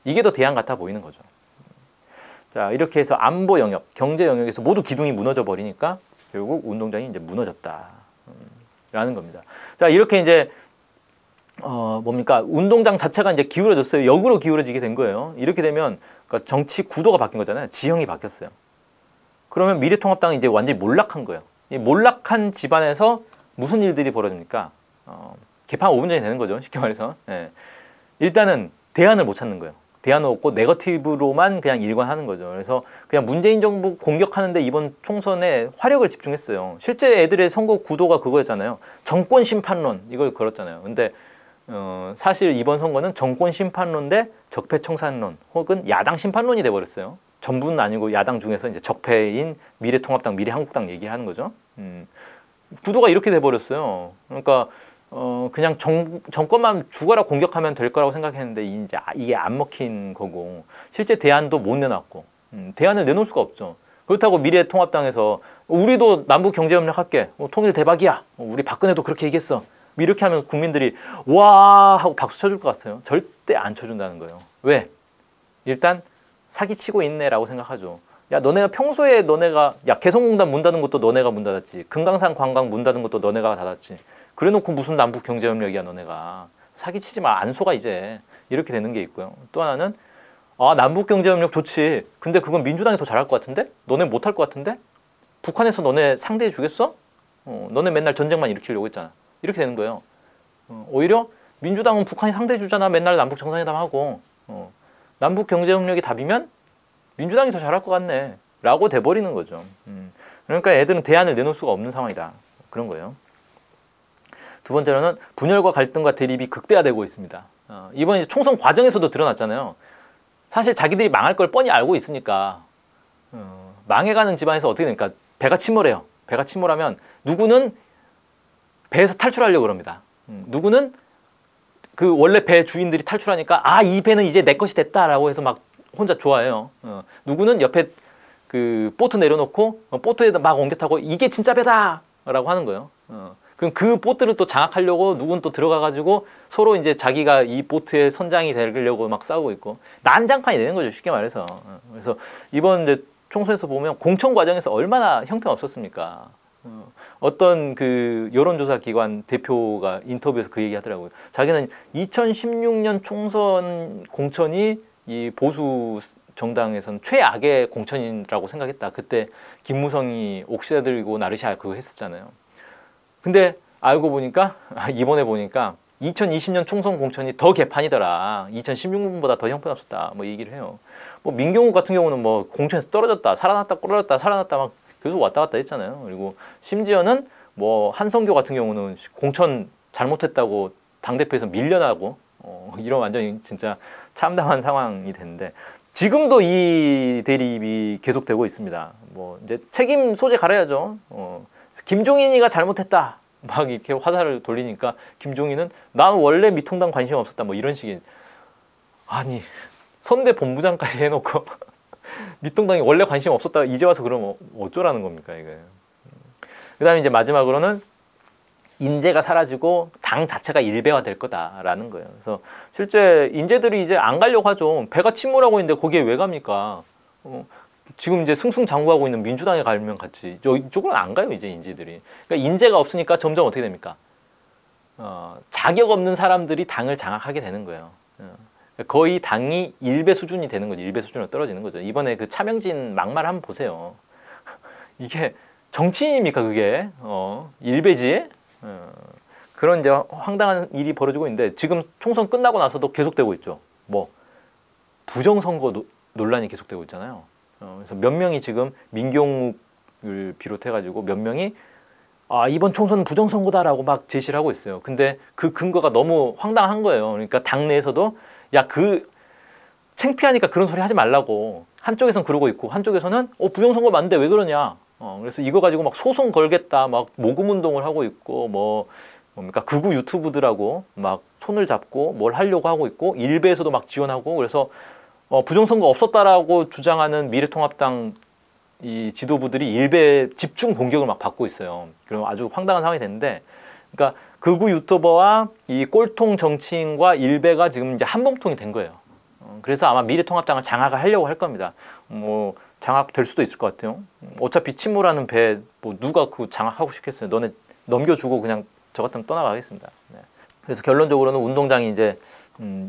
이게 더 대안 같아 보이는 거죠. 자, 이렇게 해서 안보 영역, 경제 영역에서 모두 기둥이 무너져 버리니까 결국 운동장이 이제 무너졌다. 라는 겁니다. 자, 이렇게 이제 뭡니까? 운동장 자체가 이제 기울어졌어요. 역으로 기울어지게 된 거예요. 이렇게 되면 그러니까 정치 구도가 바뀐 거잖아요. 지형이 바뀌었어요. 그러면 미래통합당이 이제 완전히 몰락한 거예요. 이 몰락한 집안에서 무슨 일들이 벌어집니까? 개판 5분 전이 되는 거죠. 쉽게 말해서. 예. 일단은 대안을 못 찾는 거예요. 대안은 없고 네거티브로만 그냥 일관하는 거죠. 그래서 그냥 문재인 정부 공격하는데 이번 총선에 화력을 집중했어요. 실제 애들의 선거 구도가 그거였잖아요. 정권 심판론 이걸 걸었잖아요. 근데 사실 이번 선거는 정권 심판론 대 적폐 청산론 혹은 야당 심판론이 돼버렸어요. 전부는 아니고 야당 중에서 이제 적폐인 미래통합당, 미래한국당 얘기하는 거죠. 구도가 이렇게 돼버렸어요. 그러니까 그냥 정권만 죽어라 공격하면 될 거라고 생각했는데 이제 이게 안 먹힌 거고 실제 대안도 못 내놨고 대안을 내놓을 수가 없죠. 그렇다고 미래통합당에서 우리도 남북 경제협력 할게. 통일 대박이야. 우리 박근혜도 그렇게 얘기했어. 이렇게 하면 국민들이 와 하고 박수 쳐줄 것 같아요. 절대 안 쳐준다는 거예요. 왜? 일단 사기치고 있네라고 생각하죠. 야, 너네가 평소에 너네가 야, 개성공단 문 닫은 것도 너네가 문 닫았지. 금강산 관광 문 닫은 것도 너네가 닫았지. 그래놓고 무슨 남북 경제협력이야 너네가. 사기치지 마. 안 속아 이제. 이렇게 되는 게 있고요. 또 하나는 아, 남북 경제협력 좋지. 근데 그건 민주당이 더 잘할 것 같은데? 너네 못할 것 같은데? 북한에서 너네 상대해 주겠어? 너네 맨날 전쟁만 일으키려고 했잖아. 이렇게 되는 거예요. 오히려 민주당은 북한이 상대해 주잖아. 맨날 남북 정상회담 하고. 남북 경제협력이 답이면 민주당이 더 잘할 것 같네 라고 돼버리는 거죠. 그러니까 애들은 대안을 내놓을 수가 없는 상황이다. 그런 거예요. 두 번째로는 분열과 갈등과 대립이 극대화되고 있습니다. 이번 이제 총선 과정에서도 드러났잖아요. 사실 자기들이 망할 걸 뻔히 알고 있으니까 망해가는 집안에서 어떻게 됩니까? 배가 침몰해요. 배가 침몰하면 누구는 배에서 탈출하려고 그럽니다. 누구는 그 원래 배 주인들이 탈출하니까 아, 이 배는 이제 내 것이 됐다라고 해서 막 혼자 좋아해요. 누구는 옆에 그 보트 내려놓고 보트에다 막 옮겨 타고 이게 진짜 배다! 라고 하는 거예요. 그럼 그 보트를 또 장악하려고 누군 또 들어가가지고 서로 이제 자기가 이 보트의 선장이 되려고 막 싸우고 있고 난장판이 되는 거죠. 쉽게 말해서. 그래서 이번 이제 총선에서 보면 공천 과정에서 얼마나 형편없었습니까? 어떤 그 여론조사 기관 대표가 인터뷰에서 그 얘기 하더라고요. 자기는 2016년 총선 공천이 이 보수 정당에서는 최악의 공천이라고 생각했다. 그때 김무성이 옥시아 들고 나르샤 그거 했었잖아요. 근데 알고 보니까 이번에 보니까 2020년 총선 공천이 더 개판이더라. 2016년보다 더 형편없었다. 뭐 얘기를 해요. 뭐 민경욱 같은 경우는 뭐 공천에서 떨어졌다, 살아났다, 떨어졌다, 살아났다 막 계속 왔다 갔다 했잖아요. 그리고 심지어는 뭐 한성교 같은 경우는 공천 잘못했다고 당대표에서 밀려나고 이런 완전히 진짜 참담한 상황이 됐는데 지금도 이 대립이 계속되고 있습니다. 뭐 이제 책임 소재 갈아야죠. 김종인이가 잘못했다. 막 이렇게 화살을 돌리니까 김종인은 난 원래 미통당 관심 없었다. 뭐 이런 식의 아니 선대 본부장까지 해놓고 미통당이 원래 관심 없었다. 이제 와서 그러면 어쩌라는 겁니까 이게. 그다음에 이제 마지막으로는 인재가 사라지고 당 자체가 일배화될 거다라는 거예요. 그래서 실제 인재들이 이제 안 가려고 하죠. 배가 침몰하고 있는데 거기에 왜 갑니까? 지금 이제 승승장구하고 있는 민주당에 가면 같이 이쪽으로는 안 가요 이제 인재들이. 그러니까 인재가 없으니까 점점 어떻게 됩니까? 자격 없는 사람들이 당을 장악하게 되는 거예요. 거의 당이 일배 수준이 되는 거죠. 일배 수준으로 떨어지는 거죠. 이번에 그 차명진 막말 한번 보세요. 이게 정치인입니까 그게? 일배지? 그런 이제 황당한 일이 벌어지고 있는데 지금 총선 끝나고 나서도 계속되고 있죠. 뭐 부정선거 논란이 계속되고 있잖아요. 그래서 몇 명이 지금 민경욱을 비롯해가지고 몇 명이 아 이번 총선은 부정선거다라고 막 제시를 하고 있어요. 근데 그 근거가 너무 황당한 거예요. 그러니까 당내에서도 야 그 창피하니까 그런 소리 하지 말라고 한쪽에서는 그러고 있고 한쪽에서는 부정선거 맞는데 왜 그러냐. 그래서 이거 가지고 막 소송 걸겠다 막 모금 운동을 하고 있고 뭡니까 극우 유튜브들하고 막 손을 잡고 뭘 하려고 하고 있고 일베에서도 막 지원하고 그래서 부정선거 없었다라고 주장하는 미래통합당 이 지도부들이 일베 집중 공격을 막 받고 있어요. 그럼 아주 황당한 상황이 됐는데, 그러니까 극우 유튜버와 이 꼴통 정치인과 일베가 지금 이제 한몸통이 된 거예요. 그래서 아마 미래통합당을 장악을 하려고 할 겁니다. 뭐 장악될 수도 있을 것 같아요. 어차피 침몰하는 배 뭐 누가 그 장악하고 싶겠어요. 너네 넘겨주고 그냥 저 같으면 떠나가겠습니다. 네. 그래서 결론적으로는 운동장이 이제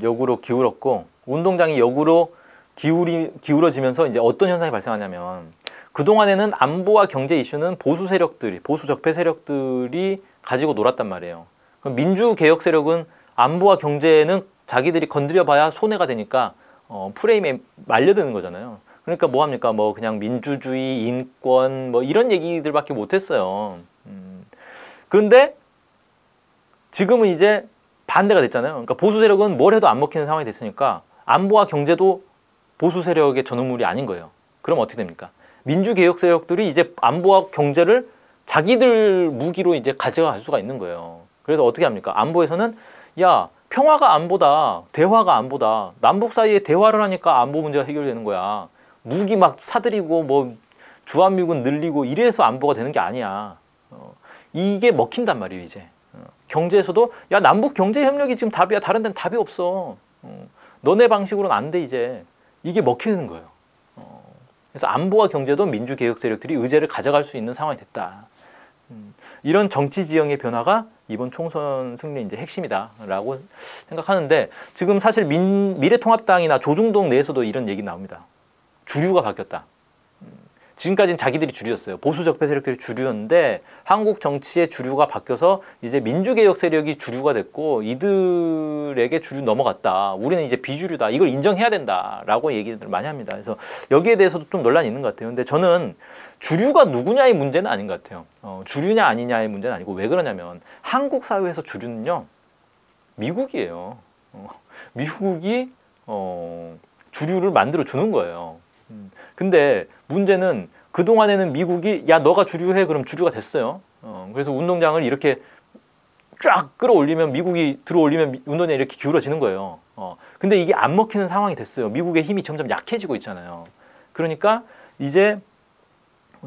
역으로 기울었고, 운동장이 역으로 기울어지면서 이제 어떤 현상이 발생하냐면, 그동안에는 안보와 경제 이슈는 보수 세력들이, 보수 적폐 세력들이 가지고 놀았단 말이에요. 그럼 민주개혁 세력은 안보와 경제는 자기들이 건드려봐야 손해가 되니까 프레임에 말려드는 거잖아요. 그러니까 뭐 합니까? 뭐 그냥 민주주의, 인권 뭐 이런 얘기들밖에 못했어요. 그런데 지금은 이제 반대가 됐잖아요. 그러니까 보수 세력은 뭘 해도 안 먹히는 상황이 됐으니까 안보와 경제도 보수 세력의 전우물이 아닌 거예요. 그럼 어떻게 됩니까? 민주개혁 세력들이 이제 안보와 경제를 자기들 무기로 이제 가져갈 수가 있는 거예요. 그래서 어떻게 합니까? 안보에서는 야, 평화가 안보다, 대화가 안보다. 남북 사이에 대화를 하니까 안보 문제가 해결되는 거야. 무기 막 사들이고 뭐 주한미군 늘리고 이래서 안보가 되는 게 아니야. 이게 먹힌단 말이에요, 이제. 경제에서도 야, 남북 경제 협력이 지금 답이야. 다른 데는 답이 없어. 너네 방식으로는 안 돼, 이제. 이게 먹히는 거예요. 그래서 안보와 경제도 민주개혁 세력들이 의제를 가져갈 수 있는 상황이 됐다. 이런 정치 지형의 변화가 이번 총선 승리의 이제 핵심이다라고 생각하는데, 지금 사실 미래통합당이나 조중동 내에서도 이런 얘기 나옵니다. 주류가 바뀌었다. 지금까지는 자기들이 주류였어요. 보수 적폐 세력들이 주류였는데 한국 정치의 주류가 바뀌어서 이제 민주개혁 세력이 주류가 됐고 이들에게 주류 넘어갔다. 우리는 이제 비주류다. 이걸 인정해야 된다라고 얘기들 많이 합니다. 그래서 여기에 대해서도 좀 논란이 있는 것 같아요. 근데 저는 주류가 누구냐의 문제는 아닌 것 같아요. 주류냐 아니냐의 문제는 아니고, 왜 그러냐면 한국 사회에서 주류는요, 미국이에요. 미국이 주류를 만들어 주는 거예요. 근데 문제는 그동안에는 미국이 야, 너가 주류해, 그럼 주류가 됐어요. 그래서 운동장을 이렇게 쫙 끌어올리면, 미국이 들어올리면 운동장이 이렇게 기울어지는 거예요. 근데 이게 안 먹히는 상황이 됐어요. 미국의 힘이 점점 약해지고 있잖아요. 그러니까 이제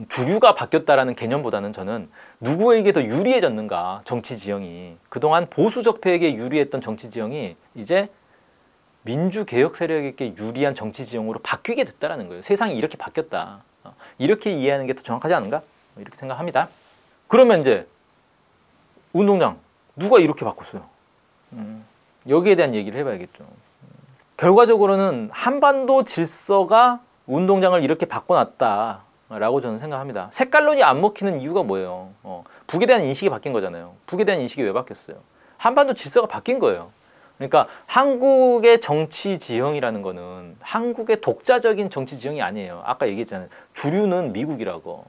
주류가 바뀌었다라는 개념보다는 저는 누구에게 더 유리해졌는가, 정치 지형이. 그동안 보수 적폐에게 유리했던 정치 지형이 이제 민주개혁 세력에게 유리한 정치 지형으로 바뀌게 됐다는 거예요. 세상이 이렇게 바뀌었다. 이렇게 이해하는 게 더 정확하지 않은가? 이렇게 생각합니다. 그러면 이제 운동장 누가 이렇게 바꿨어요? 여기에 대한 얘기를 해봐야겠죠. 결과적으로는 한반도 질서가 운동장을 이렇게 바꿔놨다라고 저는 생각합니다. 색깔론이 안 먹히는 이유가 뭐예요? 북에 대한 인식이 바뀐 거잖아요. 북에 대한 인식이 왜 바뀌었어요? 한반도 질서가 바뀐 거예요. 그러니까 한국의 정치 지형이라는 거는 한국의 독자적인 정치 지형이 아니에요. 아까 얘기했잖아요. 주류는 미국이라고.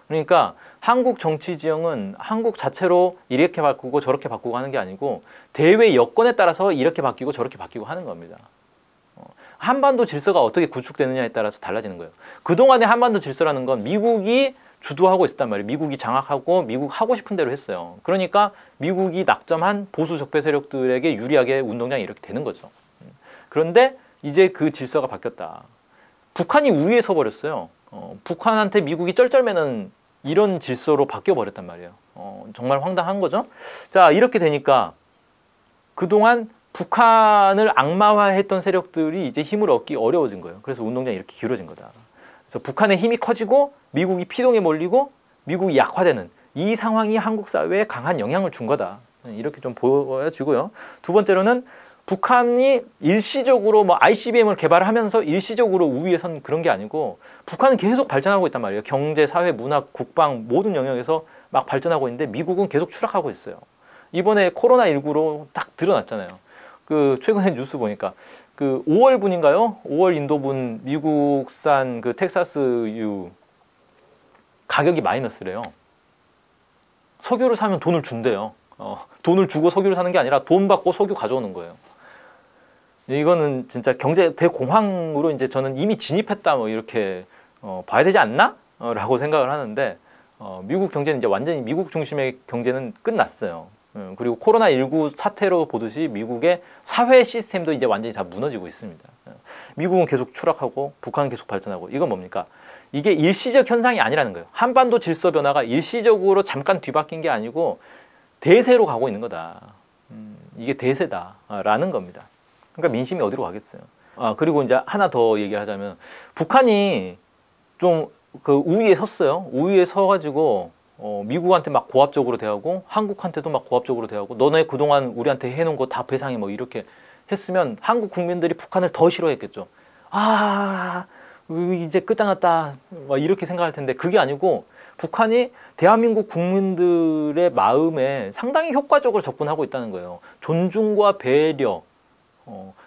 그러니까 한국 정치 지형은 한국 자체로 이렇게 바꾸고 저렇게 바꾸고 하는 게 아니고 대외 여건에 따라서 이렇게 바뀌고 저렇게 바뀌고 하는 겁니다. 한반도 질서가 어떻게 구축되느냐에 따라서 달라지는 거예요. 그동안의 한반도 질서라는 건 미국이 주도하고 있었단 말이에요. 미국이 장악하고 미국 하고 싶은 대로 했어요. 그러니까 미국이 낙점한 보수 적폐 세력들에게 유리하게 운동장이 이렇게 되는 거죠. 그런데 이제 그 질서가 바뀌었다. 북한이 우위에 서버렸어요. 북한한테 미국이 쩔쩔매는 이런 질서로 바뀌어 버렸단 말이에요. 정말 황당한 거죠. 자, 이렇게 되니까 그동안 북한을 악마화했던 세력들이 이제 힘을 얻기 어려워진 거예요. 그래서 운동장이 이렇게 기울어진 거다. 그래서 북한의 힘이 커지고 미국이 피동에 몰리고 미국이 약화되는 이 상황이 한국 사회에 강한 영향을 준 거다. 이렇게 좀 보여지고요. 두 번째로는 북한이 일시적으로 뭐 ICBM을 개발하면서 일시적으로 우위에 선 그런 게 아니고 북한은 계속 발전하고 있단 말이에요. 경제, 사회, 문화, 국방 모든 영역에서 막 발전하고 있는데 미국은 계속 추락하고 있어요. 이번에 코로나19로 딱 드러났잖아요. 그 최근에 뉴스 보니까 그 5월분인가요? 5월 인도분 미국산 그 텍사스유 가격이 마이너스래요. 석유를 사면 돈을 준대요. 돈을 주고 석유를 사는 게 아니라 돈 받고 석유 가져오는 거예요. 이거는 진짜 경제 대공황으로 이제 저는 이미 진입했다 뭐 이렇게 봐야 되지 않나? 라고 생각을 하는데 미국 경제는 이제 완전히 미국 중심의 경제는 끝났어요. 그리고 코로나19 사태로 보듯이 미국의 사회 시스템도 이제 완전히 다 무너지고 있습니다. 미국은 계속 추락하고 북한은 계속 발전하고 이건 뭡니까? 이게 일시적 현상이 아니라는 거예요. 한반도 질서 변화가 일시적으로 잠깐 뒤바뀐 게 아니고 대세로 가고 있는 거다. 이게 대세다라는 겁니다. 그러니까 민심이 어디로 가겠어요. 그리고 이제 하나 더 얘기를 하자면 북한이 좀 그 우위에 섰어요. 우위에 서가지고 미국한테 막 고압적으로 대하고 한국한테도 막 고압적으로 대하고 너네 그동안 우리한테 해놓은 거 다 배상해 뭐 이렇게 했으면 한국 국민들이 북한을 더 싫어했겠죠. 이제 끝장났다 막 이렇게 생각할 텐데 그게 아니고 북한이 대한민국 국민들의 마음에 상당히 효과적으로 접근하고 있다는 거예요. 존중과 배려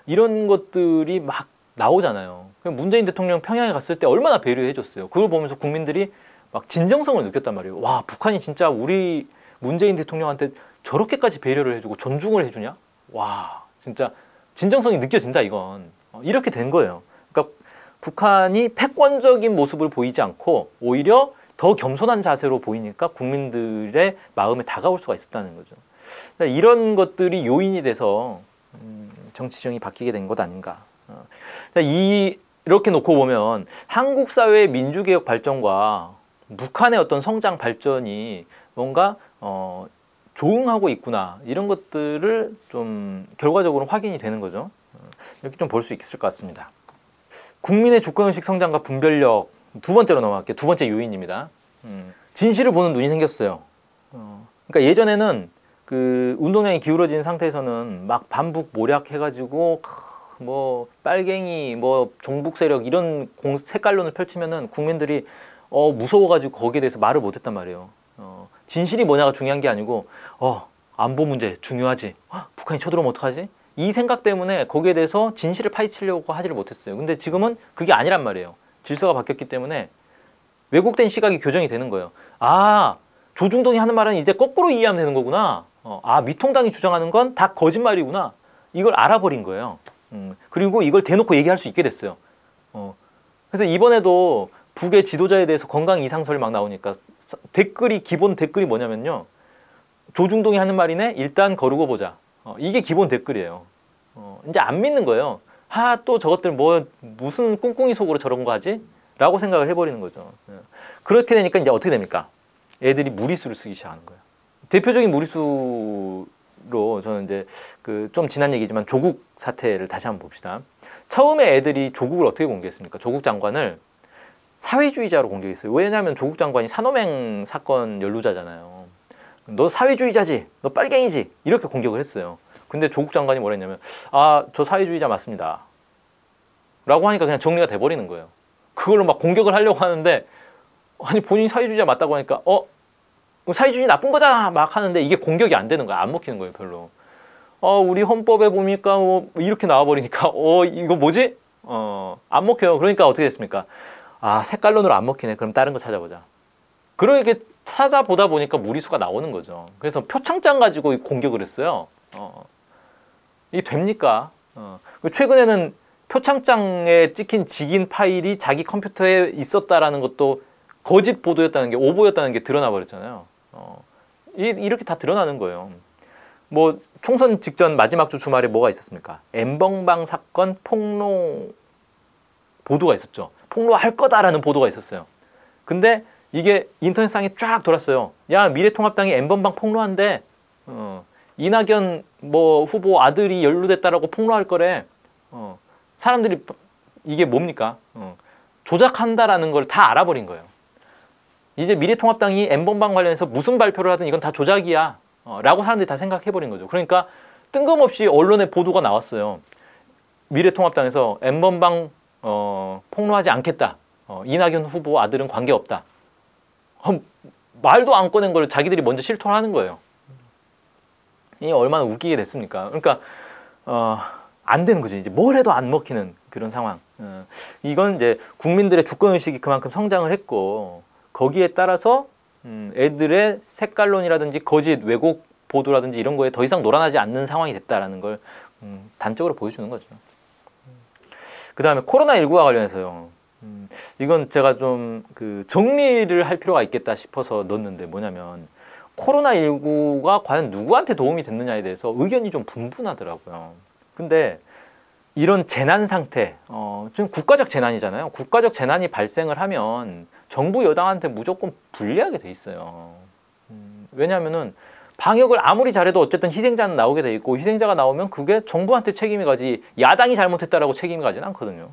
이런 것들이 막 나오잖아요. 문재인 대통령 평양에 갔을 때 얼마나 배려해 줬어요. 그걸 보면서 국민들이 막 진정성을 느꼈단 말이에요. 와, 북한이 진짜 우리 문재인 대통령한테 저렇게까지 배려를 해주고 존중을 해주냐? 와, 진짜 진정성이 느껴진다 이건. 이렇게 된 거예요. 그러니까 북한이 패권적인 모습을 보이지 않고 오히려 더 겸손한 자세로 보이니까 국민들의 마음에 다가올 수가 있었다는 거죠. 이런 것들이 요인이 돼서 정치 지형이 바뀌게 된 것 아닌가. 이렇게 놓고 보면 한국 사회의 민주개혁 발전과 북한의 어떤 성장 발전이 뭔가 조응하고 있구나 이런 것들을 좀 결과적으로 확인이 되는 거죠. 이렇게 좀 볼 수 있을 것 같습니다. 국민의 주권의식 성장과 분별력 두 번째로 넘어갈게요. 두 번째 요인입니다. 진실을 보는 눈이 생겼어요. 그러니까 예전에는 그 운동량이 기울어진 상태에서는 막 반북 모략해가지고 뭐 빨갱이 뭐 종북 세력 이런 색깔론을 펼치면은 국민들이 무서워가지고 거기에 대해서 말을 못했단 말이에요. 진실이 뭐냐가 중요한 게 아니고 안보 문제 중요하지. 북한이 쳐들어오면 어떡하지? 이 생각 때문에 거기에 대해서 진실을 파헤치려고 하지를 못했어요. 근데 지금은 그게 아니란 말이에요. 질서가 바뀌었기 때문에 왜곡된 시각이 교정이 되는 거예요. 조중동이 하는 말은 이제 거꾸로 이해하면 되는 거구나. 미통당이 주장하는 건 다 거짓말이구나. 이걸 알아버린 거예요. 그리고 이걸 대놓고 얘기할 수 있게 됐어요. 그래서 이번에도 북의 지도자에 대해서 건강 이상설이 막 나오니까 기본 댓글이 뭐냐면요. 조중동이 하는 말이네. 일단 거르고 보자. 이게 기본 댓글이에요. 이제 안 믿는 거예요. 또 저것들 무슨 꿍꿍이 속으로 저런 거 하지? 라고 생각을 해버리는 거죠. 그렇게 되니까 이제 어떻게 됩니까? 애들이 무리수를 쓰기 시작하는 거예요. 대표적인 무리수로 저는 이제 좀 지난 얘기지만 조국 사태를 다시 한번 봅시다. 처음에 애들이 조국을 어떻게 공개했습니까? 조국 장관을 사회주의자로 공개했어요. 왜냐하면 조국 장관이 산호맹 사건 연루자잖아요. 너 사회주의자지, 너 빨갱이지 이렇게 공격을 했어요. 근데 조국 장관이 뭐라 했냐면 저 사회주의자 맞습니다 라고 하니까 그냥 정리가 돼버리는 거예요. 그걸로 막 공격을 하려고 하는데 본인이 사회주의자 맞다고 하니까 사회주의 나쁜 거잖아 막 하는데 이게 공격이 안 되는 거야. 안 먹히는 거예요 별로. 우리 헌법에 보니까 이렇게 나와버리니까 이거 뭐지? 안 먹혀요. 그러니까 어떻게 됐습니까? 색깔론으로 안 먹히네. 그럼 다른 거 찾아보자. 그렇게 찾아보다 보니까 무리수가 나오는 거죠. 그래서 표창장 가지고 공격을 했어요. 이게 됩니까? 최근에는 표창장에 찍힌 직인 파일이 자기 컴퓨터에 있었다라는 것도 거짓 보도였다는 게 오보였다는 게 드러나 버렸잖아요. 이렇게 다 드러나는 거예요. 뭐 총선 직전 마지막 주 주말에 뭐가 있었습니까? 엠번방 사건 폭로 보도가 있었죠. 폭로할 거다라는 보도가 있었어요. 근데 이게 인터넷상에 쫙 돌았어요. 야, 미래통합당이 엠번방 폭로한대. 이낙연 후보 아들이 연루됐다라고 폭로할 거래. 사람들이 이게 뭡니까? 조작한다라는 걸 다 알아버린 거예요. 이제 미래통합당이 엠번방 관련해서 무슨 발표를 하든 이건 다 조작이야 라고 사람들이 다 생각해버린 거죠. 그러니까 뜬금없이 언론에 보도가 나왔어요. 미래통합당에서 엠번방 폭로하지 않겠다. 이낙연 후보 아들은 관계없다. 말도 안 꺼낸 걸 자기들이 먼저 실토를 하는 거예요. 이게 얼마나 웃기게 됐습니까? 그러니까 안 되는 거지. 이제 뭘 해도 안 먹히는 그런 상황. 이건 이제 국민들의 주권의식이 그만큼 성장을 했고 거기에 따라서 애들의 색깔론이라든지 거짓 왜곡 보도라든지 이런 거에 더 이상 놀아나지 않는 상황이 됐다라는 걸 단적으로 보여주는 거죠. 그 다음에 코로나19와 관련해서요. 이건 제가 좀 정리를 할 필요가 있겠다 싶어서 넣었는데 뭐냐면 코로나19가 과연 누구한테 도움이 됐느냐에 대해서 의견이 좀 분분하더라고요. 근데 이런 재난 상태, 지금 국가적 재난이잖아요. 국가적 재난이 발생을 하면 정부 여당한테 무조건 불리하게 돼 있어요. 왜냐하면은 방역을 아무리 잘해도 어쨌든 희생자는 나오게 돼 있고, 희생자가 나오면 그게 정부한테 책임이 가지 야당이 잘못했다라고 책임이 가지는 않거든요.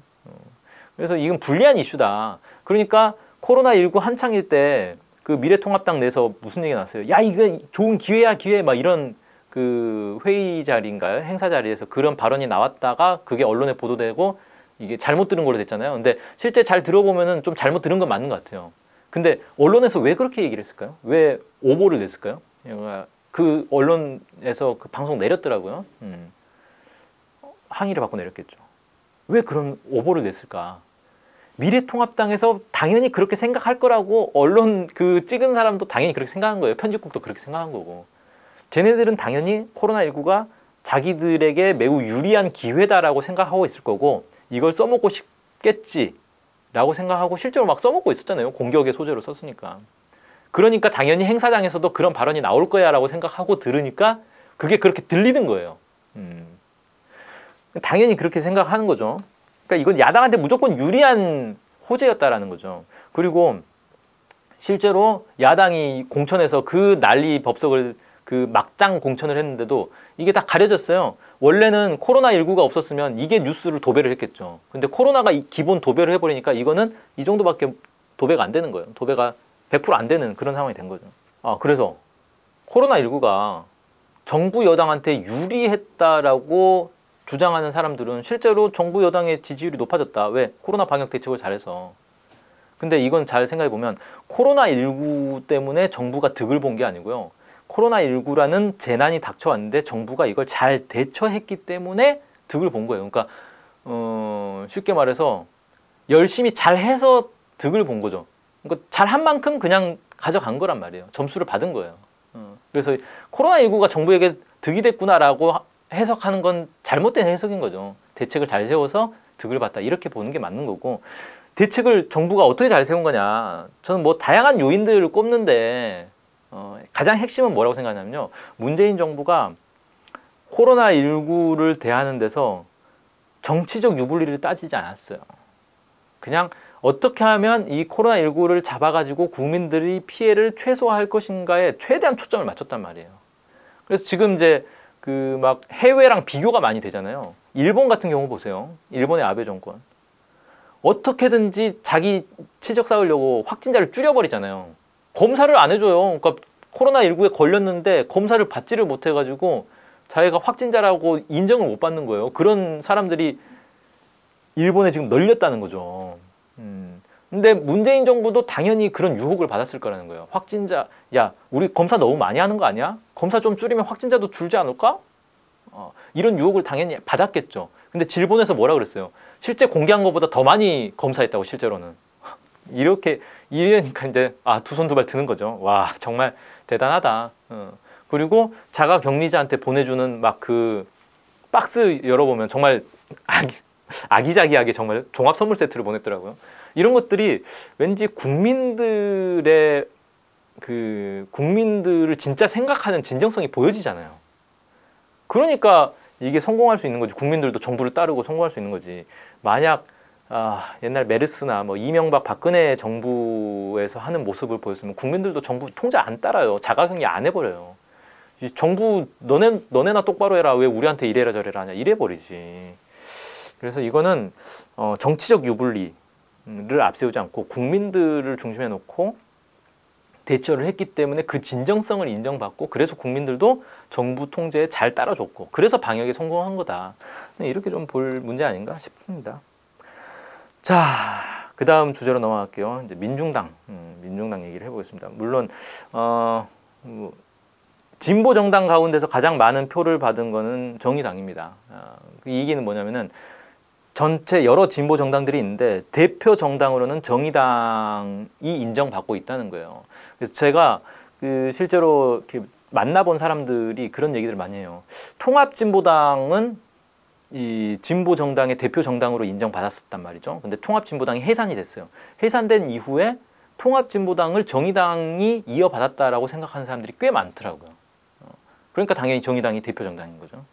그래서 이건 불리한 이슈다. 그러니까 코로나19 한창일 때 그 미래통합당 내에서 무슨 얘기가 났어요. 야, 이거 좋은 기회야, 기회. 막 이런 그 회의 자리인가요? 행사 자리에서 그런 발언이 나왔다가 그게 언론에 보도되고 이게 잘못 들은 걸로 됐잖아요. 근데 실제 잘 들어보면은 좀 잘못 들은 건 맞는 것 같아요. 근데 언론에서 왜 그렇게 얘기를 했을까요? 왜 오보를 냈을까요? 그 언론에서 그 방송 내렸더라고요. 항의를 받고 내렸겠죠. 왜 그런 오보를 냈을까? 미래통합당에서 당연히 그렇게 생각할 거라고 언론 그 찍은 사람도 당연히 그렇게 생각한 거예요. 편집국도 그렇게 생각한 거고. 쟤네들은 당연히 코로나19가 자기들에게 매우 유리한 기회다라고 생각하고 있을 거고, 이걸 써먹고 싶겠지라고 생각하고 실제로 막 써먹고 있었잖아요. 공격의 소재로 썼으니까. 그러니까 당연히 행사장에서도 그런 발언이 나올 거야 라고 생각하고 들으니까 그게 그렇게 들리는 거예요. 당연히 그렇게 생각하는 거죠. 그러니까 이건 야당한테 무조건 유리한 호재였다라는 거죠. 그리고 실제로 야당이 공천에서 그 난리 법석을 그 막장 공천을 했는데도 이게 다 가려졌어요. 원래는 코로나19가 없었으면 이게 뉴스를 도배를 했겠죠. 근데 코로나가 기본 도배를 해버리니까 이거는 이 정도밖에 도배가 안 되는 거예요. 도배가 100% 안 되는 그런 상황이 된 거죠. 그래서 코로나19가 정부 여당한테 유리했다라고 주장하는 사람들은 실제로 정부 여당의 지지율이 높아졌다. 왜? 코로나 방역 대책을 잘해서. 근데 이건 잘 생각해 보면 코로나19 때문에 정부가 득을 본 게 아니고요. 코로나19라는 재난이 닥쳐왔는데 정부가 이걸 잘 대처했기 때문에 득을 본 거예요. 그러니까 쉽게 말해서 열심히 잘해서 득을 본 거죠. 그러니까 잘한 만큼 그냥 가져간 거란 말이에요. 점수를 받은 거예요. 그래서 코로나19가 정부에게 득이 됐구나라고 해석하는 건 잘못된 해석인 거죠. 대책을 잘 세워서 득을 봤다. 이렇게 보는 게 맞는 거고, 대책을 정부가 어떻게 잘 세운 거냐. 저는 뭐 다양한 요인들을 꼽는데 가장 핵심은 뭐라고 생각하냐면요. 문재인 정부가 코로나19를 대하는 데서 정치적 유불리를 따지지 않았어요. 그냥 어떻게 하면 이 코로나19를 잡아가지고 국민들이 피해를 최소화할 것인가에 최대한 초점을 맞췄단 말이에요. 그래서 지금 이제 그 막 해외랑 비교가 많이 되잖아요. 일본 같은 경우 보세요. 일본의 아베 정권. 어떻게든지 자기 치적 쌓으려고 확진자를 줄여버리잖아요. 검사를 안 해줘요. 그러니까 코로나19에 걸렸는데 검사를 받지를 못해가지고 자기가 확진자라고 인정을 못 받는 거예요. 그런 사람들이 일본에 지금 널렸다는 거죠. 근데 문재인 정부도 당연히 그런 유혹을 받았을 거라는 거예요. 확진자, 야, 우리 검사 너무 많이 하는 거 아니야? 검사 좀 줄이면 확진자도 줄지 않을까? 이런 유혹을 당연히 받았겠죠. 근데 질본에서 뭐라 그랬어요? 실제 공개한 것보다 더 많이 검사했다고, 실제로는. 이러니까 이제 두 손 두 발 드는 거죠. 와, 정말 대단하다. 그리고 자가 격리자한테 보내주는 막 그 박스 열어보면 정말 아기자기하게 정말 종합 선물 세트를 보냈더라고요. 이런 것들이 왠지 국민들의 국민들을 진짜 생각하는 진정성이 보여지잖아요. 그러니까 이게 성공할 수 있는 거지. 국민들도 정부를 따르고 성공할 수 있는 거지. 만약 옛날 메르스나 뭐 이명박 박근혜 정부에서 하는 모습을 보였으면 국민들도 정부 통제 안 따라요. 자가격리 안 해버려요. 정부 너네나 똑바로 해라. 왜 우리한테 이래라 저래라 하냐. 이래버리지. 그래서 이거는 정치적 유불리를 앞세우지 않고 국민들을 중심에 놓고 대처를 했기 때문에 그 진정성을 인정받고, 그래서 국민들도 정부 통제에 잘 따라줬고, 그래서 방역에 성공한 거다. 이렇게 좀 볼 문제 아닌가 싶습니다. 자, 그 다음 주제로 넘어갈게요. 이제 민중당 얘기를 해보겠습니다. 물론 진보 정당 가운데서 가장 많은 표를 받은 거는 정의당입니다. 이 얘기는 뭐냐면은 전체 여러 진보 정당들이 있는데 대표 정당으로는 정의당이 인정받고 있다는 거예요. 그래서 제가 실제로 이렇게 만나본 사람들이 그런 얘기들을 많이 해요. 통합진보당은 이 진보 정당의 대표 정당으로 인정받았었단 말이죠. 근데 통합진보당이 해산이 됐어요. 해산된 이후에 통합진보당을 정의당이 이어받았다라고 생각하는 사람들이 꽤 많더라고요. 그러니까 당연히 정의당이 대표 정당인 거죠.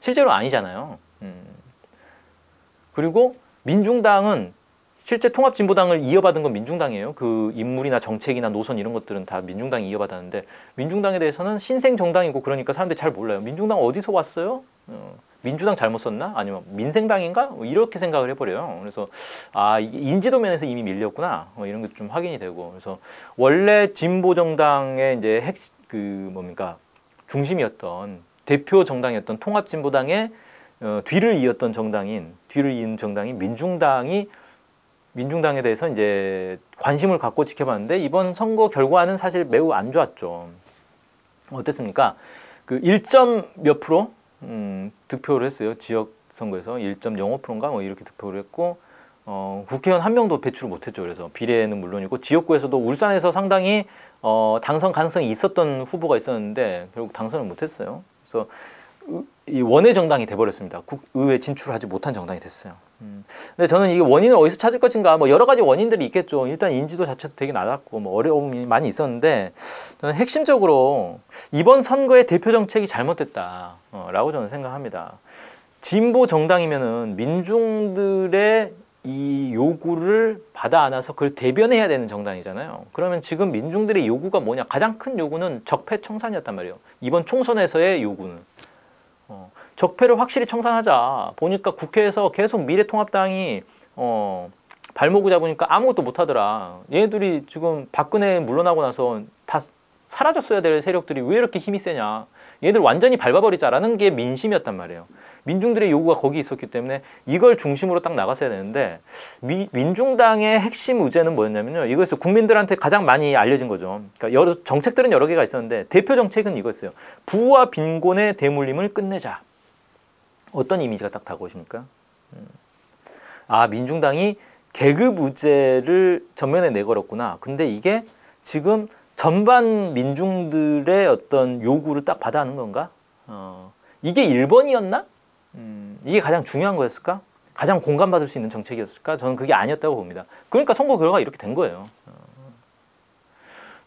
실제로 아니잖아요. 그리고 민중당은 실제 통합진보당을 이어받은 건 민중당이에요. 그 인물이나 정책이나 노선 이런 것들은 다 민중당이 이어받았는데 민중당에 대해서는 신생 정당이고 그러니까 사람들이 잘 몰라요. 민중당 어디서 왔어요? 민주당 잘못 썼나? 아니면 민생당인가? 이렇게 생각을 해버려요. 그래서 아 이게 인지도 면에서 이미 밀렸구나. 이런 게 좀 확인이 되고 그래서 원래 진보 정당의 이제 중심이었던 대표 정당이었던 통합진보당의 뒤를 이은 정당인 민중당에 대해서 이제 관심을 갖고 지켜봤는데 이번 선거 결과는 사실 매우 안 좋았죠. 어땠습니까? 그 1점 몇 프로 득표를 했어요. 지역 선거에서 1.05%인가 뭐 이렇게 득표를 했고 국회의원 한 명도 배출을 못했죠. 그래서 비례는 물론이고 지역구에서도 울산에서 상당히 당선 가능성이 있었던 후보가 있었는데 결국 당선을 못했어요. 그래서 이 원외 정당이 돼버렸습니다. 국의회 진출하지 못한 정당이 됐어요. 근데 저는 이게 원인을 어디서 찾을 것인가 뭐 여러 가지 원인들이 있겠죠. 일단 인지도 자체도 되게 낮았고 뭐 어려움이 많이 있었는데 저는 핵심적으로 이번 선거의 대표 정책이 잘못됐다라고 저는 생각합니다. 진보 정당이면은 민중들의 이 요구를 받아 안아서 그걸 대변해야 되는 정당이잖아요. 그러면 지금 민중들의 요구가 뭐냐? 가장 큰 요구는 적폐청산이었단 말이에요. 이번 총선에서의 요구는. 적폐를 확실히 청산하자. 보니까 국회에서 계속 미래통합당이 발목을 잡으니까 아무것도 못하더라. 얘네들이 지금 박근혜 물러나고 나서 다 사라졌어야 될 세력들이 왜 이렇게 힘이 세냐. 얘들 완전히 밟아버리자라는 게 민심이었단 말이에요. 민중들의 요구가 거기 있었기 때문에 이걸 중심으로 딱 나갔어야 되는데 민중당의 핵심 의제는 뭐였냐면요. 이거에서 국민들한테 가장 많이 알려진 거죠. 그러니까 정책들은 여러 개가 있었는데 대표 정책은 이거였어요. 부와 빈곤의 대물림을 끝내자. 어떤 이미지가 딱 다가오십니까? 아, 민중당이 계급 의제를 전면에 내걸었구나. 근데 이게 지금 전반 민중들의 어떤 요구를 딱 받아하는 건가? 이게 1번이었나? 이게 가장 중요한 거였을까? 가장 공감받을 수 있는 정책이었을까? 저는 그게 아니었다고 봅니다. 그러니까 선거 결과가 이렇게 된 거예요.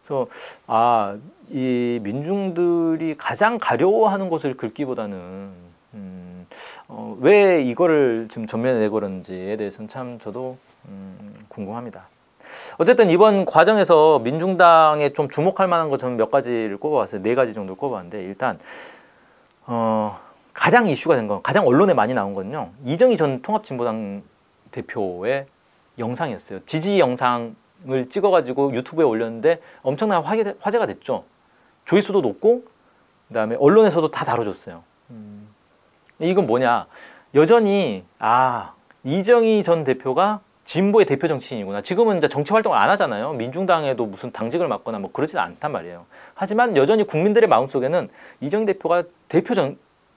그래서 이 민중들이 가장 가려워하는 것을 긁기보다는 왜 이거를 지금 전면에 내걸었는지에 대해서는 참 저도 궁금합니다. 어쨌든 이번 과정에서 민중당에 좀 주목할 만한 거 저는 몇 가지를 꼽아봤어요. 4가지 정도를 꼽아봤는데 일단 가장 이슈가 된 건, 가장 언론에 많이 나온 건요. 이정희 전 통합진보당 대표의 영상이었어요. 지지 영상을 찍어가지고 유튜브에 올렸는데 엄청난 화제가 됐죠. 조회수도 높고 그다음에 언론에서도 다 다뤄줬어요. 이건 뭐냐. 여전히 이정희 전 대표가 진보의 대표 정치인이구나. 지금은 이제 정치 활동을 안 하잖아요. 민중당에도 무슨 당직을 맡거나 뭐 그러지는 않단 말이에요. 하지만 여전히 국민들의 마음속에는 이정희 대표가 대표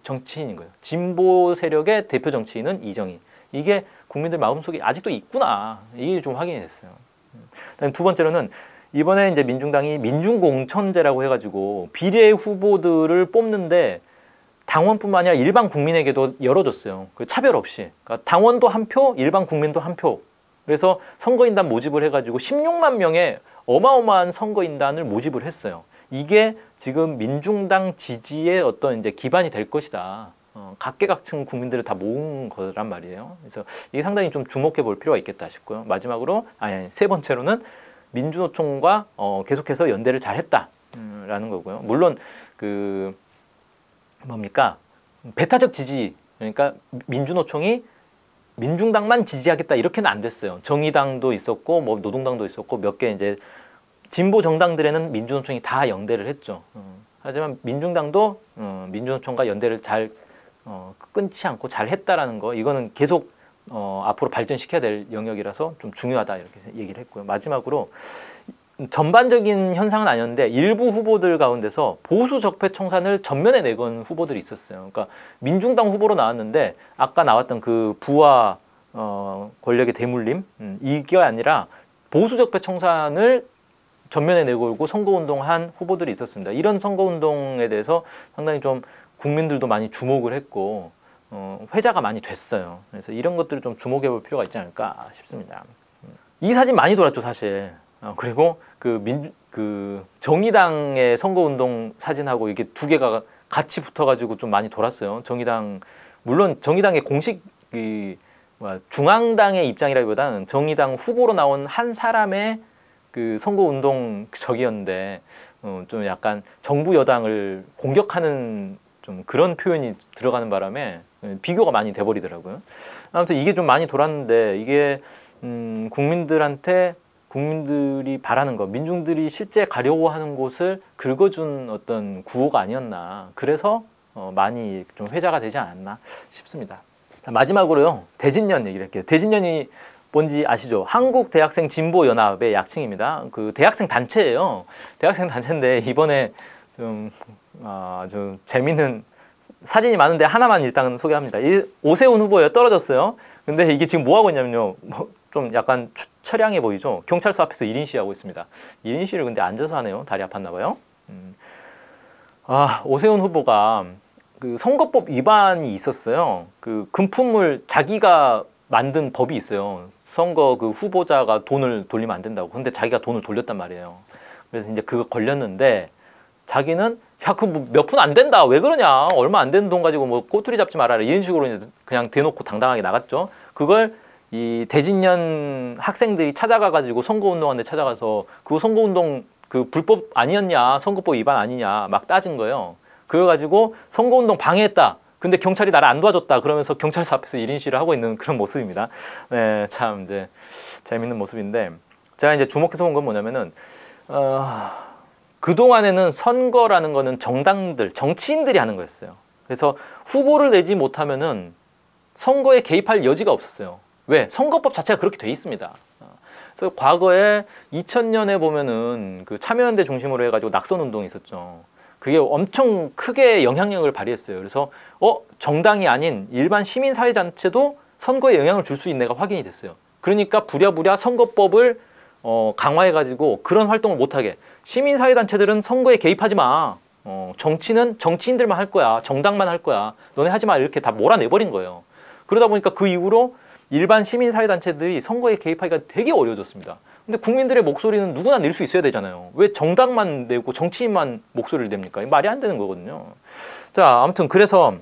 정치인인 거예요. 진보 세력의 대표 정치인은 이정희. 이게 국민들 마음속에 아직도 있구나. 이게 좀 확인이 됐어요. 그다음 두 번째로는 이번에 이제 민중당이 민중공천제라고 해가지고 비례 후보들을 뽑는데 당원뿐만 아니라 일반 국민에게도 열어줬어요. 그 차별 없이. 그러니까 당원도 한 표, 일반 국민도 한 표. 그래서 선거인단 모집을 해가지고 16만 명의 어마어마한 선거인단을 모집을 했어요. 이게 지금 민중당 지지의 어떤 이제 기반이 될 것이다. 각계각층 국민들을 다 모은 거란 말이에요. 그래서 이게 상당히 좀 주목해 볼 필요가 있겠다 싶고요. 마지막으로 세 번째로는 민주노총과 계속해서 연대를 잘했다라는 거고요. 물론 배타적 지지, 그러니까 민주노총이 민중당만 지지하겠다 이렇게는 안 됐어요. 정의당도 있었고 뭐 노동당도 있었고 몇 개 이제 진보 정당들에는 민주노총이 다 연대를 했죠. 하지만 민중당도 민주노총과 연대를 잘 끊지 않고 잘 했다라는 거, 이거는 계속 앞으로 발전시켜야 될 영역이라서 좀 중요하다 이렇게 얘기를 했고요. 마지막으로 전반적인 현상은 아니었는데 일부 후보들 가운데서 보수 적폐 청산을 전면에 내건 후보들이 있었어요. 그러니까 민중당 후보로 나왔는데 아까 나왔던 그 부와 권력의 대물림, 이게 아니라 보수 적폐 청산을 전면에 내걸고 선거운동한 후보들이 있었습니다. 이런 선거운동에 대해서 상당히 좀 국민들도 많이 주목을 했고 회자가 많이 됐어요. 그래서 이런 것들을 좀 주목해 볼 필요가 있지 않을까 싶습니다. 이 사진 많이 돌았죠, 사실. 그리고 그 정의당의 선거운동 사진하고 이게 두 개가 같이 붙어가지고 좀 많이 돌았어요. 정의당 물론 정의당의 공식 중앙당의 입장이라기보다는 정의당 후보로 나온 한 사람의 그 선거운동 적이었는데 좀 약간 정부 여당을 공격하는 좀 그런 표현이 들어가는 바람에 비교가 많이 돼버리더라고요. 아무튼 이게 좀 많이 돌았는데 이게 국민들이 바라는 것, 민중들이 실제 가려고 하는 곳을 긁어준 어떤 구호가 아니었나. 그래서 많이 좀 회자가 되지 않았나 싶습니다. 자, 마지막으로요. 대진년 얘기를 할게요. 대진년이 뭔지 아시죠? 한국대학생진보연합의 약칭입니다. 그 대학생 단체예요. 대학생 단체인데 이번에 좀 아주 재밌는 사진이 많은데 하나만 일단 소개합니다. 오세훈 후보에 떨어졌어요. 근데 이게 지금 뭐 하고 있냐면요. 좀 약간 처량해 보이죠? 경찰서 앞에서 1인 시위하고 있습니다. 1인 시위를 근데 앉아서 하네요. 다리 아팠나 봐요. 오세훈 후보가 그 선거법 위반이 있었어요. 그 금품을 자기가 만든 법이 있어요. 선거 그 후보자가 돈을 돌리면 안 된다고. 근데 자기가 돈을 돌렸단 말이에요. 그래서 이제 그거 걸렸는데 자기는 야, 그 뭐 몇 푼 안 된다. 왜 그러냐. 얼마 안 되는 돈 가지고 뭐 꼬투리 잡지 말아라. 이런 식으로 이제 그냥 대놓고 당당하게 나갔죠. 그걸 이 대진년 학생들이 찾아가가지고 선거운동하는데 찾아가서 그 선거운동 그 불법 아니었냐. 선거법 위반 아니냐. 막 따진 거예요. 그래가지고 선거운동 방해했다. 근데 경찰이 나를 안 도와줬다. 그러면서 경찰서 앞에서 1인 시위를 하고 있는 그런 모습입니다. 네, 참 이제 재밌는 모습인데 제가 이제 주목해서 본 건 뭐냐면은 그동안에는 선거라는 거는 정당들, 정치인들이 하는 거였어요. 그래서 후보를 내지 못하면은 선거에 개입할 여지가 없었어요. 왜? 선거법 자체가 그렇게 돼 있습니다. 그래서 과거에 2000년에 보면은 그 참여연대 중심으로 해가지고 낙선 운동이 있었죠. 그게 엄청 크게 영향력을 발휘했어요. 그래서 정당이 아닌 일반 시민사회단체도 선거에 영향을 줄 수 있는 애가 확인이 됐어요. 그러니까 부랴부랴 선거법을 강화해가지고 그런 활동을 못하게. 시민사회단체들은 선거에 개입하지 마. 정치는 정치인들만 할 거야. 정당만 할 거야. 너네 하지 마. 이렇게 다 몰아내버린 거예요. 그러다 보니까 그 이후로 일반 시민사회단체들이 선거에 개입하기가 되게 어려워졌습니다. 근데 국민들의 목소리는 누구나 낼 수 있어야 되잖아요. 왜 정당만 내고 정치인만 목소리를 냅니까? 말이 안 되는 거거든요. 자, 아무튼 그래서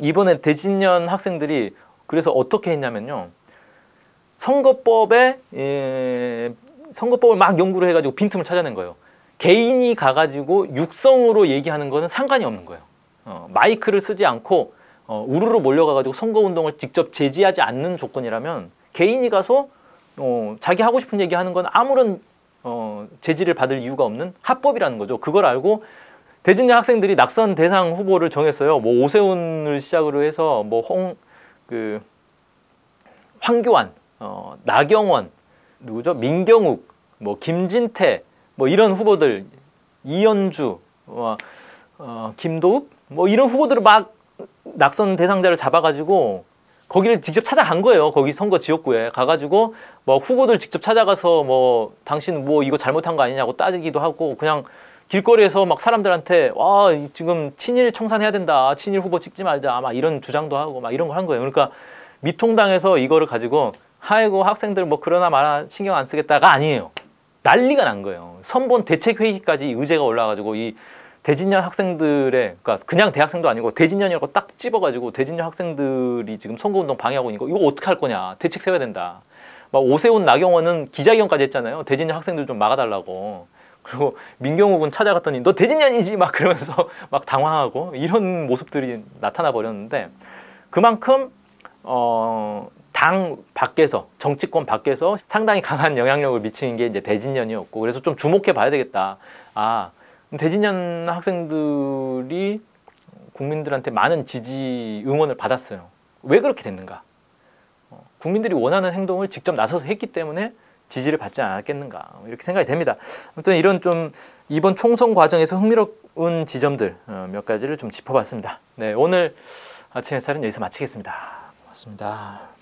이번에 대진년 학생들이 그래서 어떻게 했냐면요. 선거법을 막 연구를 해가지고 빈틈을 찾아낸 거예요. 개인이 가가지고 육성으로 얘기하는 거는 상관이 없는 거예요. 마이크를 쓰지 않고 우르르 몰려가가지고 선거운동을 직접 제지하지 않는 조건이라면 개인이 가서 자기 하고 싶은 얘기 하는 건 아무런 제지를 받을 이유가 없는 합법이라는 거죠. 그걸 알고 대진년 학생들이 낙선 대상 후보를 정했어요. 뭐 오세훈을 시작으로 해서 뭐 황교안, 나경원, 누구죠? 민경욱, 뭐 김진태, 뭐 이런 후보들, 이현주, 김도읍, 뭐 이런 후보들을 막 낙선 대상자를 잡아가지고 거기를 직접 찾아간 거예요. 거기 선거 지역구에 가가지고 뭐 후보들 직접 찾아가서 뭐 당신 뭐 이거 잘못한 거 아니냐고 따지기도 하고 그냥 길거리에서 막 사람들한테 와 지금 친일 청산해야 된다. 친일 후보 찍지 말자. 막 이런 주장도 하고 막 이런 걸 한 거예요. 그러니까 미통당에서 이거를 가지고 아이고 학생들 뭐 그러나 마나 신경 안 쓰겠다가 아니에요. 난리가 난 거예요. 선본 대책회의까지 의제가 올라가지고 이 대진년 학생들의 그러니까 그냥 대학생도 아니고 대진년이라고 딱 집어가지고 대진년 학생들이 지금 선거운동 방해하고 있는 거 이거 어떻게 할 거냐. 대책 세워야 된다. 막 오세훈 나경원은 기자회견까지 했잖아요. 대진년 학생들 좀 막아달라고. 그리고 민경욱은 찾아갔더니 너 대진년이지 막 그러면서 막 당황하고 이런 모습들이 나타나 버렸는데 그만큼 당 밖에서 정치권 밖에서 상당히 강한 영향력을 미치는 게 이제 대진년이었고 그래서 좀 주목해 봐야 되겠다. 대진년 학생들이 국민들한테 많은 지지 응원을 받았어요. 왜 그렇게 됐는가? 국민들이 원하는 행동을 직접 나서서 했기 때문에 지지를 받지 않았겠는가 이렇게 생각이 됩니다. 아무튼 이런 좀 이번 총선 과정에서 흥미로운 지점들 몇 가지를 좀 짚어봤습니다. 네, 오늘 아침 햇살은 여기서 마치겠습니다. 고맙습니다.